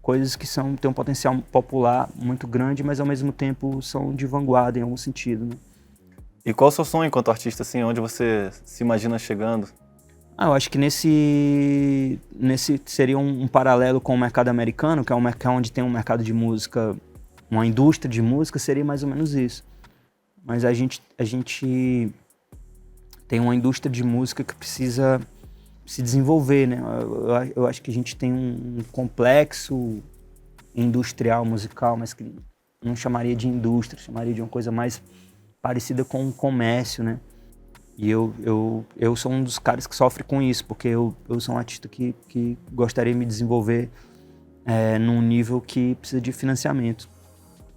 coisas que têm um potencial popular muito grande, mas ao mesmo tempo são de vanguarda em algum sentido, né? E qual é o seu sonho enquanto artista, assim, onde você se imagina chegando? Eu acho que nesse seria um paralelo com o mercado americano, que é um mercado onde tem um mercado de música, uma indústria de música, seria mais ou menos isso. Mas a gente tem uma indústria de música que precisa se desenvolver, né? Eu acho que a gente tem um complexo industrial musical, mas que não chamaria de indústria, chamaria de uma coisa mais parecida com um comércio, né? E eu sou um dos caras que sofre com isso, porque eu sou um artista que gostaria de me desenvolver num nível que precisa de financiamento,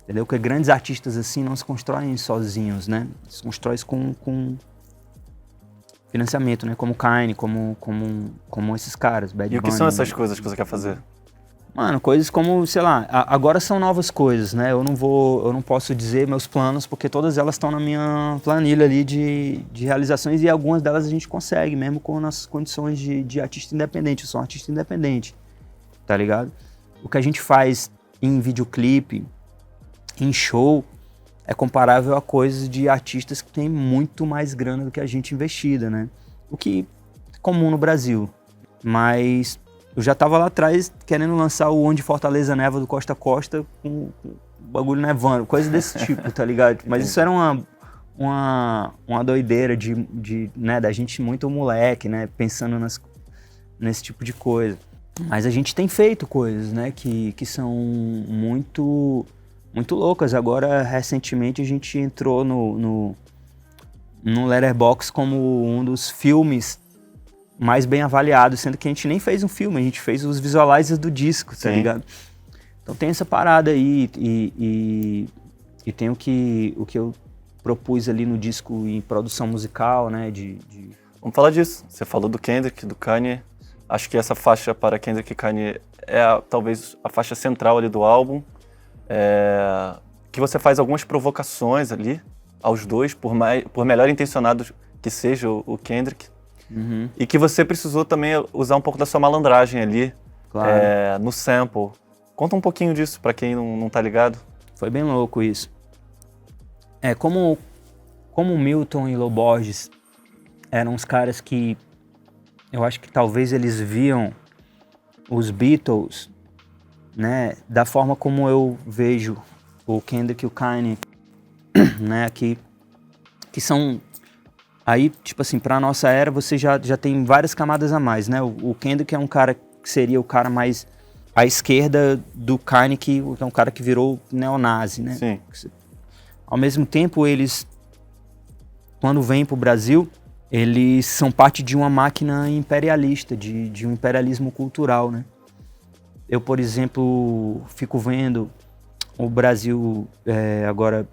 entendeu? Porque grandes artistas assim não se constroem sozinhos, né? Se constroem com financiamento, né? Como Kanye, como esses caras, Bad Bunny. E o que são essas coisas que você quer fazer? Mano, coisas como, sei lá, agora são novas coisas, né? Eu não posso dizer meus planos, porque todas elas estão na minha planilha ali de realizações e algumas delas a gente consegue, mesmo com nossas condições de artista independente. Eu sou um artista independente, tá ligado? O que a gente faz em videoclipe, em show, é comparável a coisas de artistas que têm muito mais grana do que a gente investida, né? O que é comum no Brasil, mas... Eu já tava lá atrás querendo lançar o Onde Fortaleza Neva do Costa a Costa com o bagulho nevando, coisa desse tipo, tá ligado? Mas isso era uma doideira né, da gente muito moleque, né, pensando nesse tipo de coisa. Mas a gente tem feito coisas, né, que são muito loucas. Agora, recentemente, a gente entrou no Letterboxd como um dos filmes mais bem avaliado, sendo que a gente nem fez um filme, a gente fez os visualizers do disco, tá ligado? Então tem essa parada aí e tem o que eu propus ali no disco em produção musical, né? Vamos falar disso. Você falou do Kendrick, do Kanye. Acho que essa faixa para Kendrick e Kanye é talvez a faixa central ali do álbum. Que você faz algumas provocações ali aos dois, por melhor intencionado que seja o Kendrick. Uhum. E que você precisou também usar um pouco da sua malandragem ali, Claro. no sample. Conta um pouquinho disso pra quem não tá ligado. Foi bem louco isso. Como Milton e Lô Borges eram uns caras que eu acho que talvez eles viam os Beatles, né, da forma como eu vejo o Kendrick e o Kanye, né, que são... Aí, tipo assim, pra nossa era, você já tem várias camadas a mais, né? O Kendrick é um cara que seria o cara mais à esquerda do Kanye, que é um cara que virou neonazi, né? Sim. Ao mesmo tempo, eles, quando vêm pro Brasil, eles são parte de uma máquina imperialista, de um imperialismo cultural, né? Eu, por exemplo, fico vendo o Brasil agora...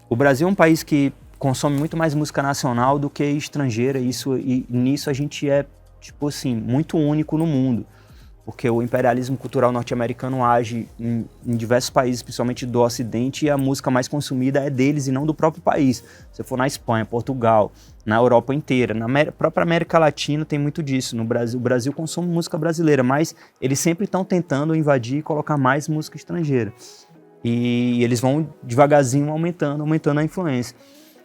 O Brasil é um país que consome muito mais música nacional do que estrangeira, e nisso a gente é, tipo assim, muito único no mundo, porque o imperialismo cultural norte-americano age em diversos países, principalmente do Ocidente, e a música mais consumida é deles e não do próprio país. Se for na Espanha, Portugal, na Europa inteira, na própria América Latina tem muito disso. No Brasil, o Brasil consome música brasileira, mas eles sempre estão tentando invadir e colocar mais música estrangeira. E eles vão devagarzinho aumentando a influência.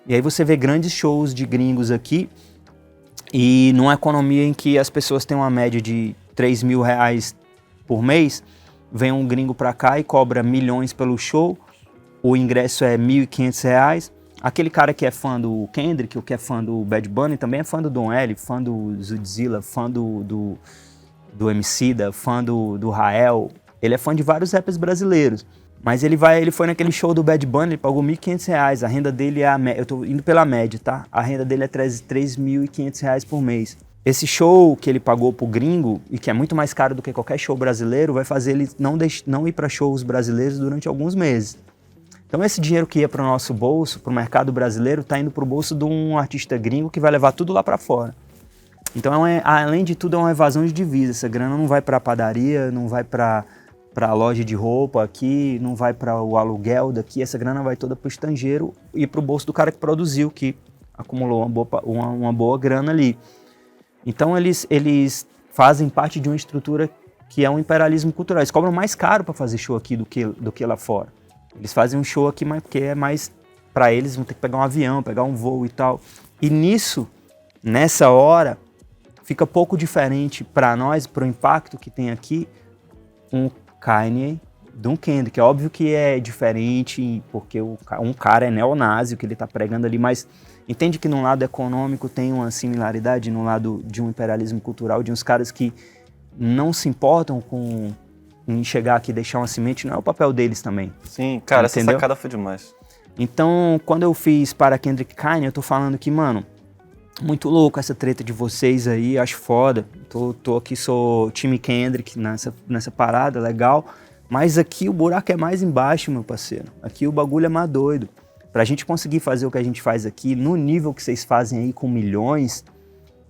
E aí você vê grandes shows de gringos aqui, e numa economia em que as pessoas têm uma média de R$3.000 por mês, vem um gringo pra cá e cobra milhões pelo show, o ingresso é R$1.500. Aquele cara que é fã do Kendrick, ou que é fã do Bad Bunny, também é fã do Don L, fã do Zudzilla, fã do Emicida, fã do Rael. Ele é fã de vários rappers brasileiros. Mas ele foi naquele show do Bad Bunny, ele pagou R$1.500, a renda dele eu tô indo pela média, tá? A renda dele é R$3.500 por mês. Esse show que ele pagou pro gringo, e que é muito mais caro do que qualquer show brasileiro, vai fazer ele não ir para shows brasileiros durante alguns meses. Então esse dinheiro que ia pro nosso bolso, pro mercado brasileiro, tá indo pro bolso de um artista gringo que vai levar tudo lá para fora. Então, além de tudo, é uma evasão de divisa. Essa grana não vai pra padaria, não vai pra loja de roupa aqui, não vai para o aluguel daqui, essa grana vai toda para o estrangeiro e para o bolso do cara que produziu, que acumulou uma boa grana ali. Então eles fazem parte de uma estrutura que é um imperialismo cultural. Eles cobram mais caro para fazer show aqui do que lá fora. Eles fazem um show aqui porque é mais para eles, vão ter que pegar um avião, pegar um voo e tal. E nessa hora, fica pouco diferente para nós, para o impacto que tem aqui, um Kanye de um Kendrick. É óbvio que é diferente, porque um cara é neonazi, o que ele tá pregando ali, mas entende que no lado econômico tem uma similaridade, no lado de um imperialismo cultural, de uns caras que não se importam em chegar aqui e deixar uma semente, não é o papel deles também. Sim, cara, entendeu? Essa sacada foi demais. Então, quando eu fiz para Kendrick e Kanye, eu tô falando que, mano, muito louco essa treta de vocês aí, acho foda. Tô aqui, sou time Kendrick nessa parada, legal. Mas aqui o buraco é mais embaixo, meu parceiro. Aqui o bagulho é mais doido. Pra gente conseguir fazer o que a gente faz aqui, no nível que vocês fazem aí com milhões,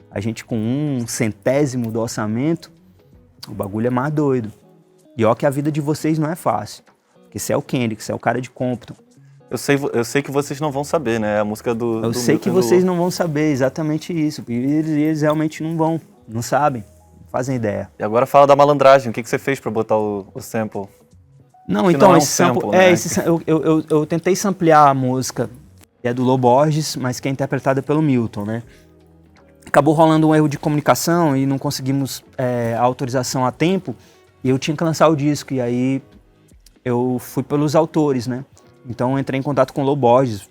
a gente com 1/100º do orçamento, o bagulho é mais doido. E ó que a vida de vocês não é fácil. Porque você é o Kendrick, você é o cara de Compton. Eu sei que vocês não vão saber, né? A música do Eu sei que vocês não vão saber exatamente isso. E eles realmente não sabem, não fazem ideia. E agora fala da malandragem. O que você fez pra botar o sample? Não, Que então, não é um esse sample. sample, né? Eu tentei samplear a música, que é do Lô Borges, mas que é interpretada pelo Milton, né? Acabou rolando um erro de comunicação e não conseguimos a autorização a tempo. E eu tinha que lançar o disco. E aí eu fui pelos autores, né? Então eu entrei em contato com o Lô Borges,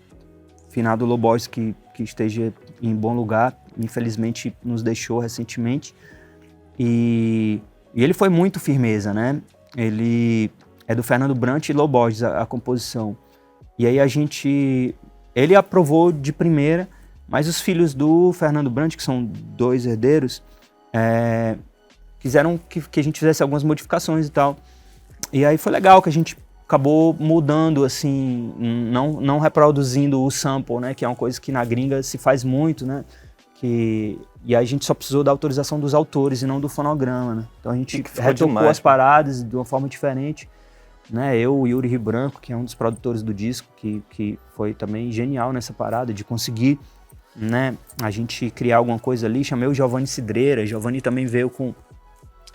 finado Lô Borges, que esteja em bom lugar. Infelizmente nos deixou recentemente. E ele foi muito firmeza, né? Ele é do Fernando Brant e Lô Borges, a composição. E aí ele aprovou de primeira, mas os filhos do Fernando Brant, que são 2 herdeiros, quiseram que a gente fizesse algumas modificações e tal. E aí foi legal que a gente acabou mudando, assim, não reproduzindo o sample, né? Que é uma coisa que na gringa se faz muito, né? E a gente só precisou da autorização dos autores e não do fonograma, né? Então a gente retocou as paradas de uma forma diferente, né? Eu, o Yuri Rio Branco, que é um dos produtores do disco, que foi também genial nessa parada de conseguir, né, a gente criar alguma coisa ali. Chamei o Giovanni Cidreira. Giovanni também veio com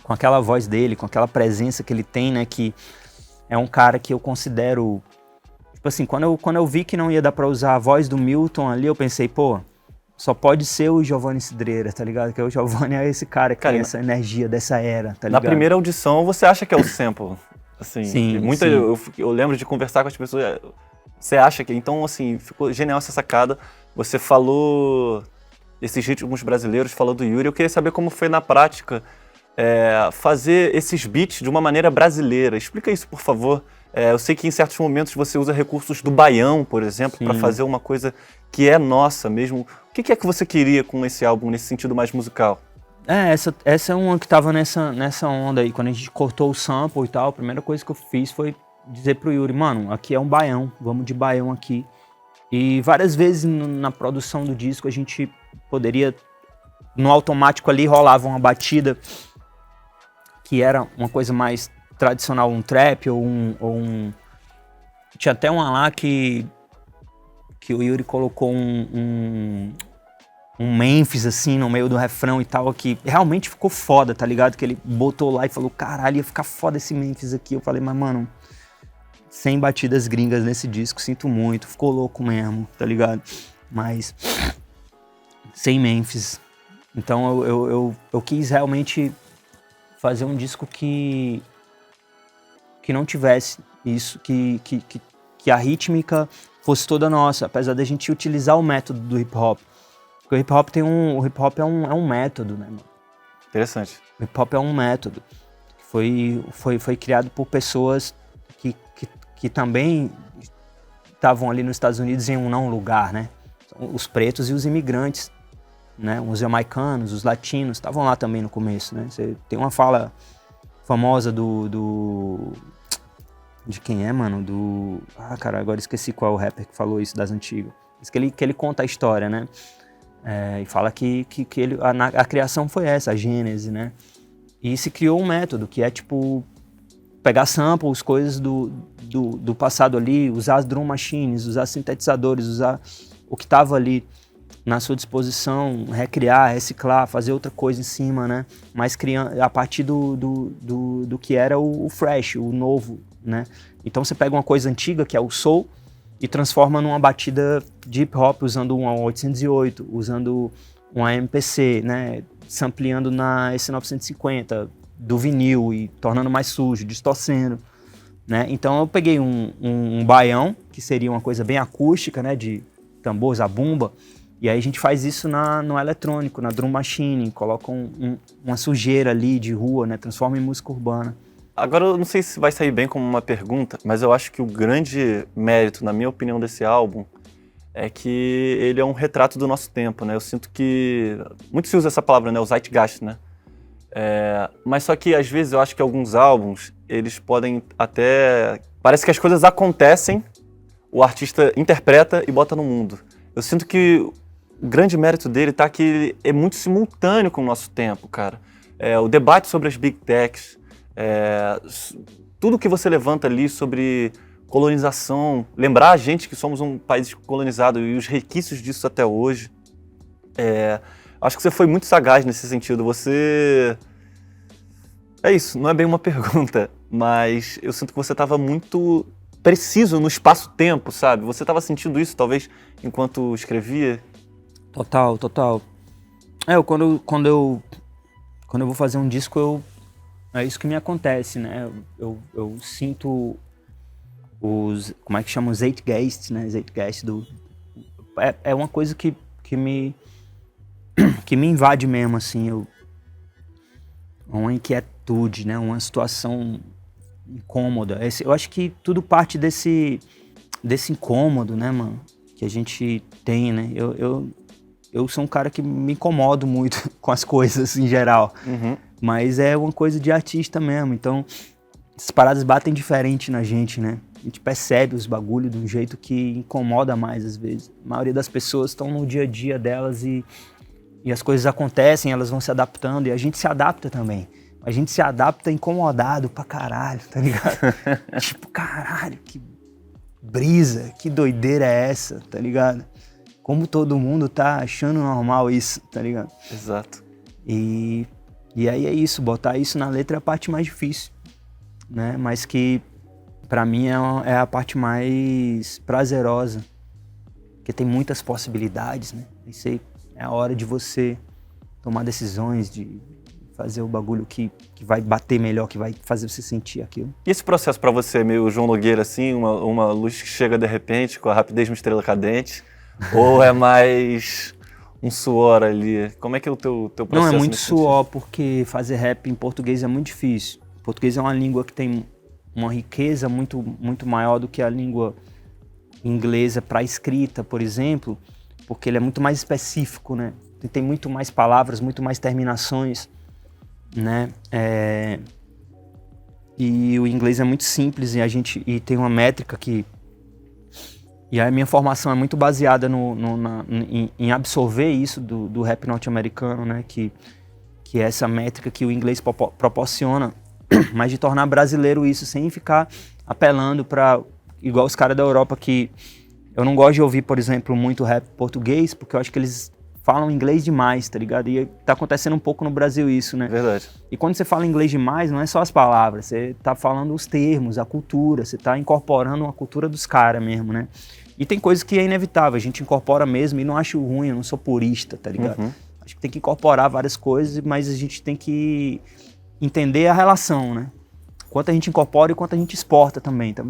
aquela voz dele, com aquela presença que ele tem, né? Que é um cara que eu considero... Tipo assim, quando eu vi que não ia dar pra usar a voz do Milton ali, eu pensei, pô, só pode ser o Giovanni Cidreira, tá ligado? Que o Giovanni é esse cara que tem essa energia dessa era, tá ligado? Na primeira audição, você acha que é o sample? Assim, sim, sim. Eu lembro de conversar com as pessoas, você acha que... Então, assim, ficou genial essa sacada. Você falou esses ritmos brasileiros, falou do Yuri. Eu queria saber como foi na prática fazer esses beats de uma maneira brasileira. Explica isso, por favor. Eu sei que em certos momentos você usa recursos do baião, por exemplo, para fazer uma coisa que é nossa mesmo. O que é que você queria com esse álbum, nesse sentido mais musical? Essa é uma que tava nessa onda aí. Quando a gente cortou o sample e tal, a primeira coisa que eu fiz foi dizer pro Yuri, mano, aqui é um baião, vamos de baião aqui. E várias vezes na produção do disco a gente poderia, no automático ali rolava uma batida que era uma coisa mais tradicional, um trap ou um... Tinha até uma lá que o Yuri colocou um Memphis, assim, no meio do refrão e tal, que realmente ficou foda, tá ligado? Que ele botou lá e falou, caralho, ia ficar foda esse Memphis aqui. Eu falei, mas mano, sem batidas gringas nesse disco, sinto muito, ficou louco mesmo, tá ligado? Mas sem Memphis. Então eu quis realmente fazer um disco que não tivesse isso, que a rítmica fosse toda nossa, apesar da gente utilizar o método do hip hop. Porque o hip hop é um método, né, mano? Interessante. O hip hop é um método que foi criado por pessoas que também estavam ali nos Estados Unidos em um não lugar, né? Os pretos e os imigrantes, né? Os jamaicanos, os latinos, estavam lá também no começo, né? Você tem uma fala famosa de quem é, mano? Cara, agora esqueci qual é o rapper que falou isso das antigas. Diz que ele conta a história, né? E fala que a criação foi essa, a gênese, né? E se criou um método que é tipo pegar samples, coisas do passado ali, usar as drum machines, usar sintetizadores, usar o que estava ali na sua disposição, recriar, reciclar, fazer outra coisa em cima, né? Mas criando a partir do que era o fresh, o novo, né? Então você pega uma coisa antiga, que é o soul, e transforma numa batida de hip hop usando um 808, usando uma MPC, né? Sampleando na EC950 do vinil e tornando mais sujo, distorcendo, né? Então eu peguei um baião, que seria uma coisa bem acústica, né? De tambor, zabumba, e aí a gente faz isso no eletrônico, na drum machine, coloca uma sujeira ali de rua, né? Transforma em música urbana. Agora, eu não sei se vai sair bem como uma pergunta, mas eu acho que o grande mérito, na minha opinião, desse álbum é que ele é um retrato do nosso tempo, né? Eu sinto que... Muito se usa essa palavra, né? O zeitgeist, né? Mas só que, às vezes, eu acho que alguns álbuns, eles podem até... Parece que as coisas acontecem, o artista interpreta e bota no mundo. Eu sinto que o grande mérito dele tá que ele é muito simultâneo com o nosso tempo, cara. O debate sobre as big techs, Tudo que você levanta ali sobre colonização, lembrar a gente que somos um país colonizado e os resquícios disso até hoje. Acho que você foi muito sagaz nesse sentido. Você... É isso, não é bem uma pergunta, mas eu sinto que você estava muito preciso no espaço-tempo, sabe? Você estava sentindo isso, talvez, enquanto escrevia? Total. Quando eu vou fazer um disco, é isso que me acontece, né? Eu sinto como é que chama? Os Zeitgeist, né? Zeitgeist é uma coisa que me invade mesmo, assim, uma inquietude, né? Uma situação incômoda. Eu acho que tudo parte desse incômodo, né, mano? Que a gente tem, né? Eu sou um cara que me incomodo muito com as coisas em geral. Uhum. Mas é uma coisa de artista mesmo. Então, essas paradas batem diferente na gente, né? A gente percebe os bagulhos de um jeito que incomoda mais às vezes. A maioria das pessoas estão no dia a dia delas e as coisas acontecem, elas vão se adaptando e a gente se adapta também. A gente se adapta incomodado pra caralho, tá ligado? Tipo, caralho, que brisa, que doideira é essa, tá ligado? Como todo mundo tá achando normal isso, tá ligado? Exato. E aí é isso, botar isso na letra é a parte mais difícil, né? Mas que pra mim é a parte mais prazerosa, porque tem muitas possibilidades, né? Isso aí é a hora de você tomar decisões, de fazer o bagulho que vai bater melhor, que vai fazer você sentir aquilo. E esse processo pra você é meio João Nogueira, assim, uma luz que chega de repente, com a rapidez de uma estrela cadente? Ou é mais um suor ali? Como é que é o teu processo? Não, é muito nesse suor, sentido? porque fazer rap em português é muito difícil. O português é uma língua que tem uma riqueza muito, muito maior do que a língua inglesa para escrita, por exemplo, porque ele é muito mais específico, né? Tem muito mais palavras, muito mais terminações, né? E o inglês é muito simples e tem uma métrica que... E a minha formação é muito baseada em absorver isso do rap norte-americano, né? Que é essa métrica que o inglês proporciona, mas de tornar brasileiro isso sem ficar apelando para... Igual os caras da Europa que... Eu não gosto de ouvir, por exemplo, muito rap português, porque eu acho que eles falam inglês demais, tá ligado? E tá acontecendo um pouco no Brasil isso, né? Verdade. E quando você fala inglês demais, não é só as palavras, você tá falando os termos, a cultura, você tá incorporando a cultura dos caras mesmo, né? E tem coisas que é inevitável, a gente incorpora mesmo e não acho ruim, eu não sou purista, tá ligado? Uhum. Acho que tem que incorporar várias coisas, mas a gente tem que entender a relação, né? Quanto a gente incorpora e quanto a gente exporta também, então,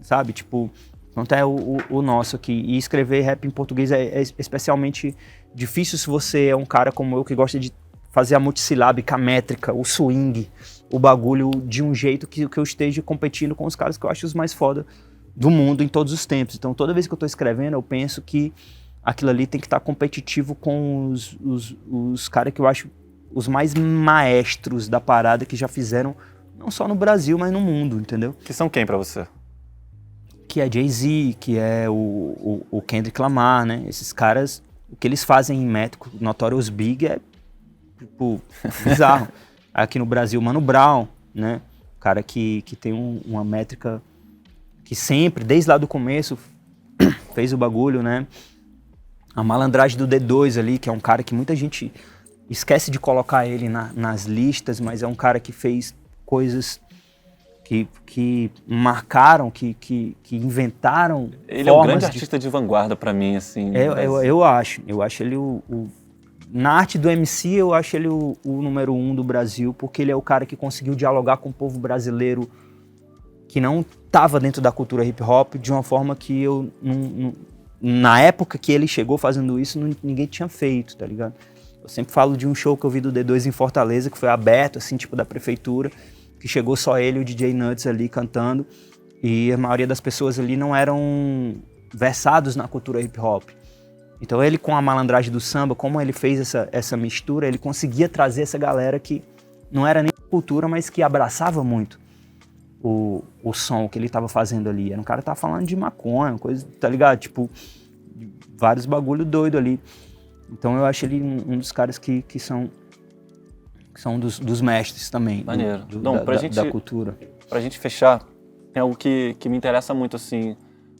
sabe? Tipo, quanto é o nosso aqui. E escrever rap em português é especialmente difícil se você é um cara como eu que gosta de fazer a multissilábica, a métrica, o swing, o bagulho de um jeito que eu esteja competindo com os caras que eu acho os mais foda do mundo em todos os tempos. Então toda vez que eu tô escrevendo, eu penso que aquilo ali tem que estar competitivo com os caras que eu acho os mais maestros da parada que já fizeram, não só no Brasil, mas no mundo, entendeu? Que são quem pra você? Que é Jay-Z, que é o Kendrick Lamar, né? Esses caras, o que eles fazem em métrico, Notorious Big, é, tipo, bizarro. Aqui no Brasil, Mano Brown, né? O cara que tem uma métrica que sempre, desde lá do começo, fez o bagulho, né? A malandragem do D2 ali, que é um cara que muita gente esquece de colocar ele nas listas, mas é um cara que fez coisas que marcaram, que inventaram. Ele é um grande artista de vanguarda pra mim, assim. Eu acho ele na arte do MC, eu acho ele o número 1 do Brasil, porque ele é o cara que conseguiu dialogar com o povo brasileiro que não estava dentro da cultura hip hop de uma forma que eu na época que ele chegou fazendo isso, ninguém tinha feito, tá ligado? Eu sempre falo de um show que eu vi do D2 em Fortaleza, que foi aberto, assim, tipo da prefeitura, que chegou só ele e o DJ Nuts ali cantando, e a maioria das pessoas ali não eram versados na cultura hip hop. Então ele, com a malandragem do samba, como ele fez essa mistura, ele conseguia trazer essa galera que não era nem cultura, mas que abraçava muito o som que ele tava fazendo ali. Era um cara que tava falando de maconha, coisa, tá ligado? Tipo, vários bagulho doido ali. Então eu acho ele um dos caras que são que são dos mestres também. Maneiro. Da cultura. Pra gente fechar, tem algo que me interessa muito, assim.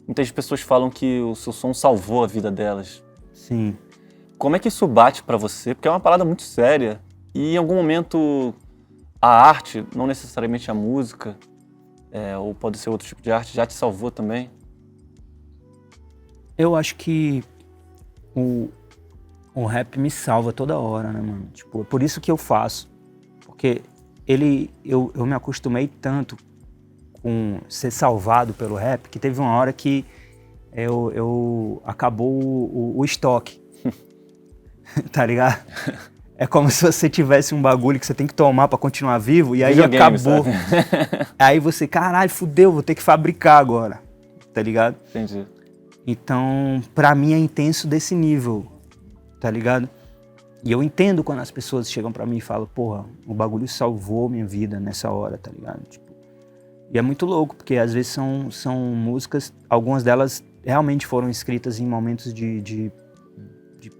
Muitas pessoas falam que o seu som salvou a vida delas. Sim. Como é que isso bate pra você? Porque é uma parada muito séria. E em algum momento a arte, não necessariamente a música, ou pode ser outro tipo de arte, já te salvou também? Eu acho que o rap me salva toda hora, né, mano? Tipo, é por isso que eu faço. Porque eu me acostumei tanto com ser salvado pelo rap, que teve uma hora que acabou o estoque. Tá ligado? É como se você tivesse um bagulho que você tem que tomar pra continuar vivo, e aí Videogame, acabou. Aí você, caralho, fudeu, vou ter que fabricar agora. Tá ligado? Entendi. Então, pra mim é intenso desse nível, tá ligado? E eu entendo quando as pessoas chegam pra mim e falam, porra, o bagulho salvou minha vida nessa hora, tá ligado? Tipo, e é muito louco, porque às vezes são músicas, algumas delas realmente foram escritas em momentos de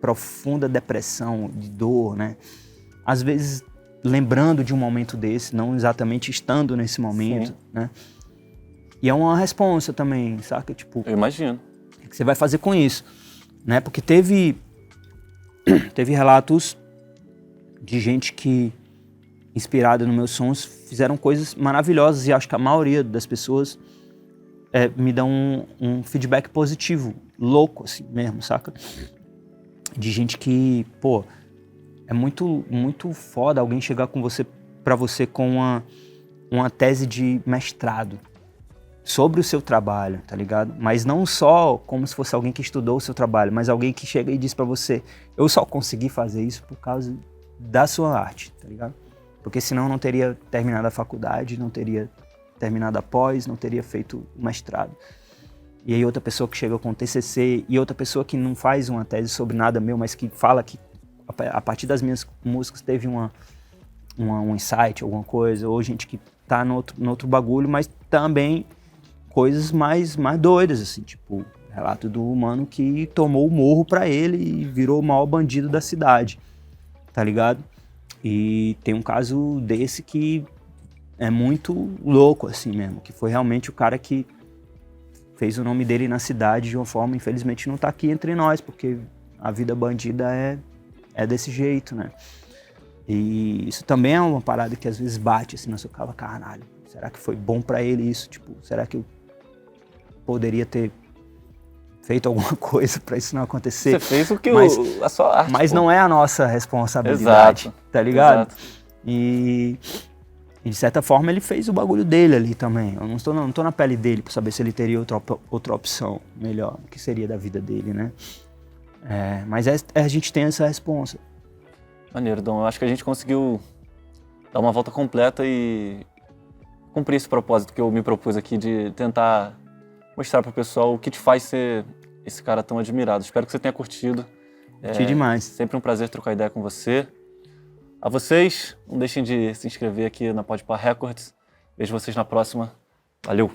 profunda depressão, de dor, né? Às vezes lembrando de um momento desse, não exatamente estando nesse momento, Sim. né? E é uma responsa também, saca? Tipo, Eu imagino. o que você vai fazer com isso, né? Porque teve relatos de gente que, inspirada nos meus sons, fizeram coisas maravilhosas, e acho que a maioria das pessoas me dão um feedback positivo, louco assim mesmo, saca? De gente que, pô, é muito, muito foda alguém chegar pra você com uma tese de mestrado sobre o seu trabalho, tá ligado? Mas não só como se fosse alguém que estudou o seu trabalho, mas alguém que chega e diz pra você, eu só consegui fazer isso por causa da sua arte, tá ligado? Porque senão eu não teria terminado a faculdade, não teria terminado a pós, não teria feito o mestrado. E aí outra pessoa que chega com TCC, e outra pessoa que não faz uma tese sobre nada meu, mas que fala que a partir das minhas músicas teve um insight, alguma coisa, ou gente que tá no outro bagulho, mas também coisas mais doidas, assim, tipo, relato do humano que tomou o morro pra ele e virou o maior bandido da cidade, tá ligado? E tem um caso desse que é muito louco, assim mesmo, que foi realmente o cara que fez o nome dele na cidade de uma forma, infelizmente não tá aqui entre nós, porque a vida bandida é desse jeito, né? E isso também é uma parada que às vezes bate assim na sua cara, caralho, será que foi bom pra ele isso? Tipo, será que eu poderia ter feito alguma coisa pra isso não acontecer? Você fez o que a sua arte. Mas pô. não é a nossa responsabilidade, Exato. tá ligado? Exato. E de certa forma ele fez o bagulho dele ali também. Eu não tô na pele dele pra saber se ele teria outra opção melhor, que seria da vida dele, né? Mas a gente tem essa responsa. Maneiro, Dom. Eu acho que a gente conseguiu dar uma volta completa e cumprir esse propósito que eu me propus aqui de tentar mostrar pro pessoal o que te faz ser esse cara tão admirado. Espero que você tenha curtido. Curti demais. Sempre um prazer trocar ideia com você. A vocês, não deixem de se inscrever aqui na Podpah Records. Vejo vocês na próxima. Valeu!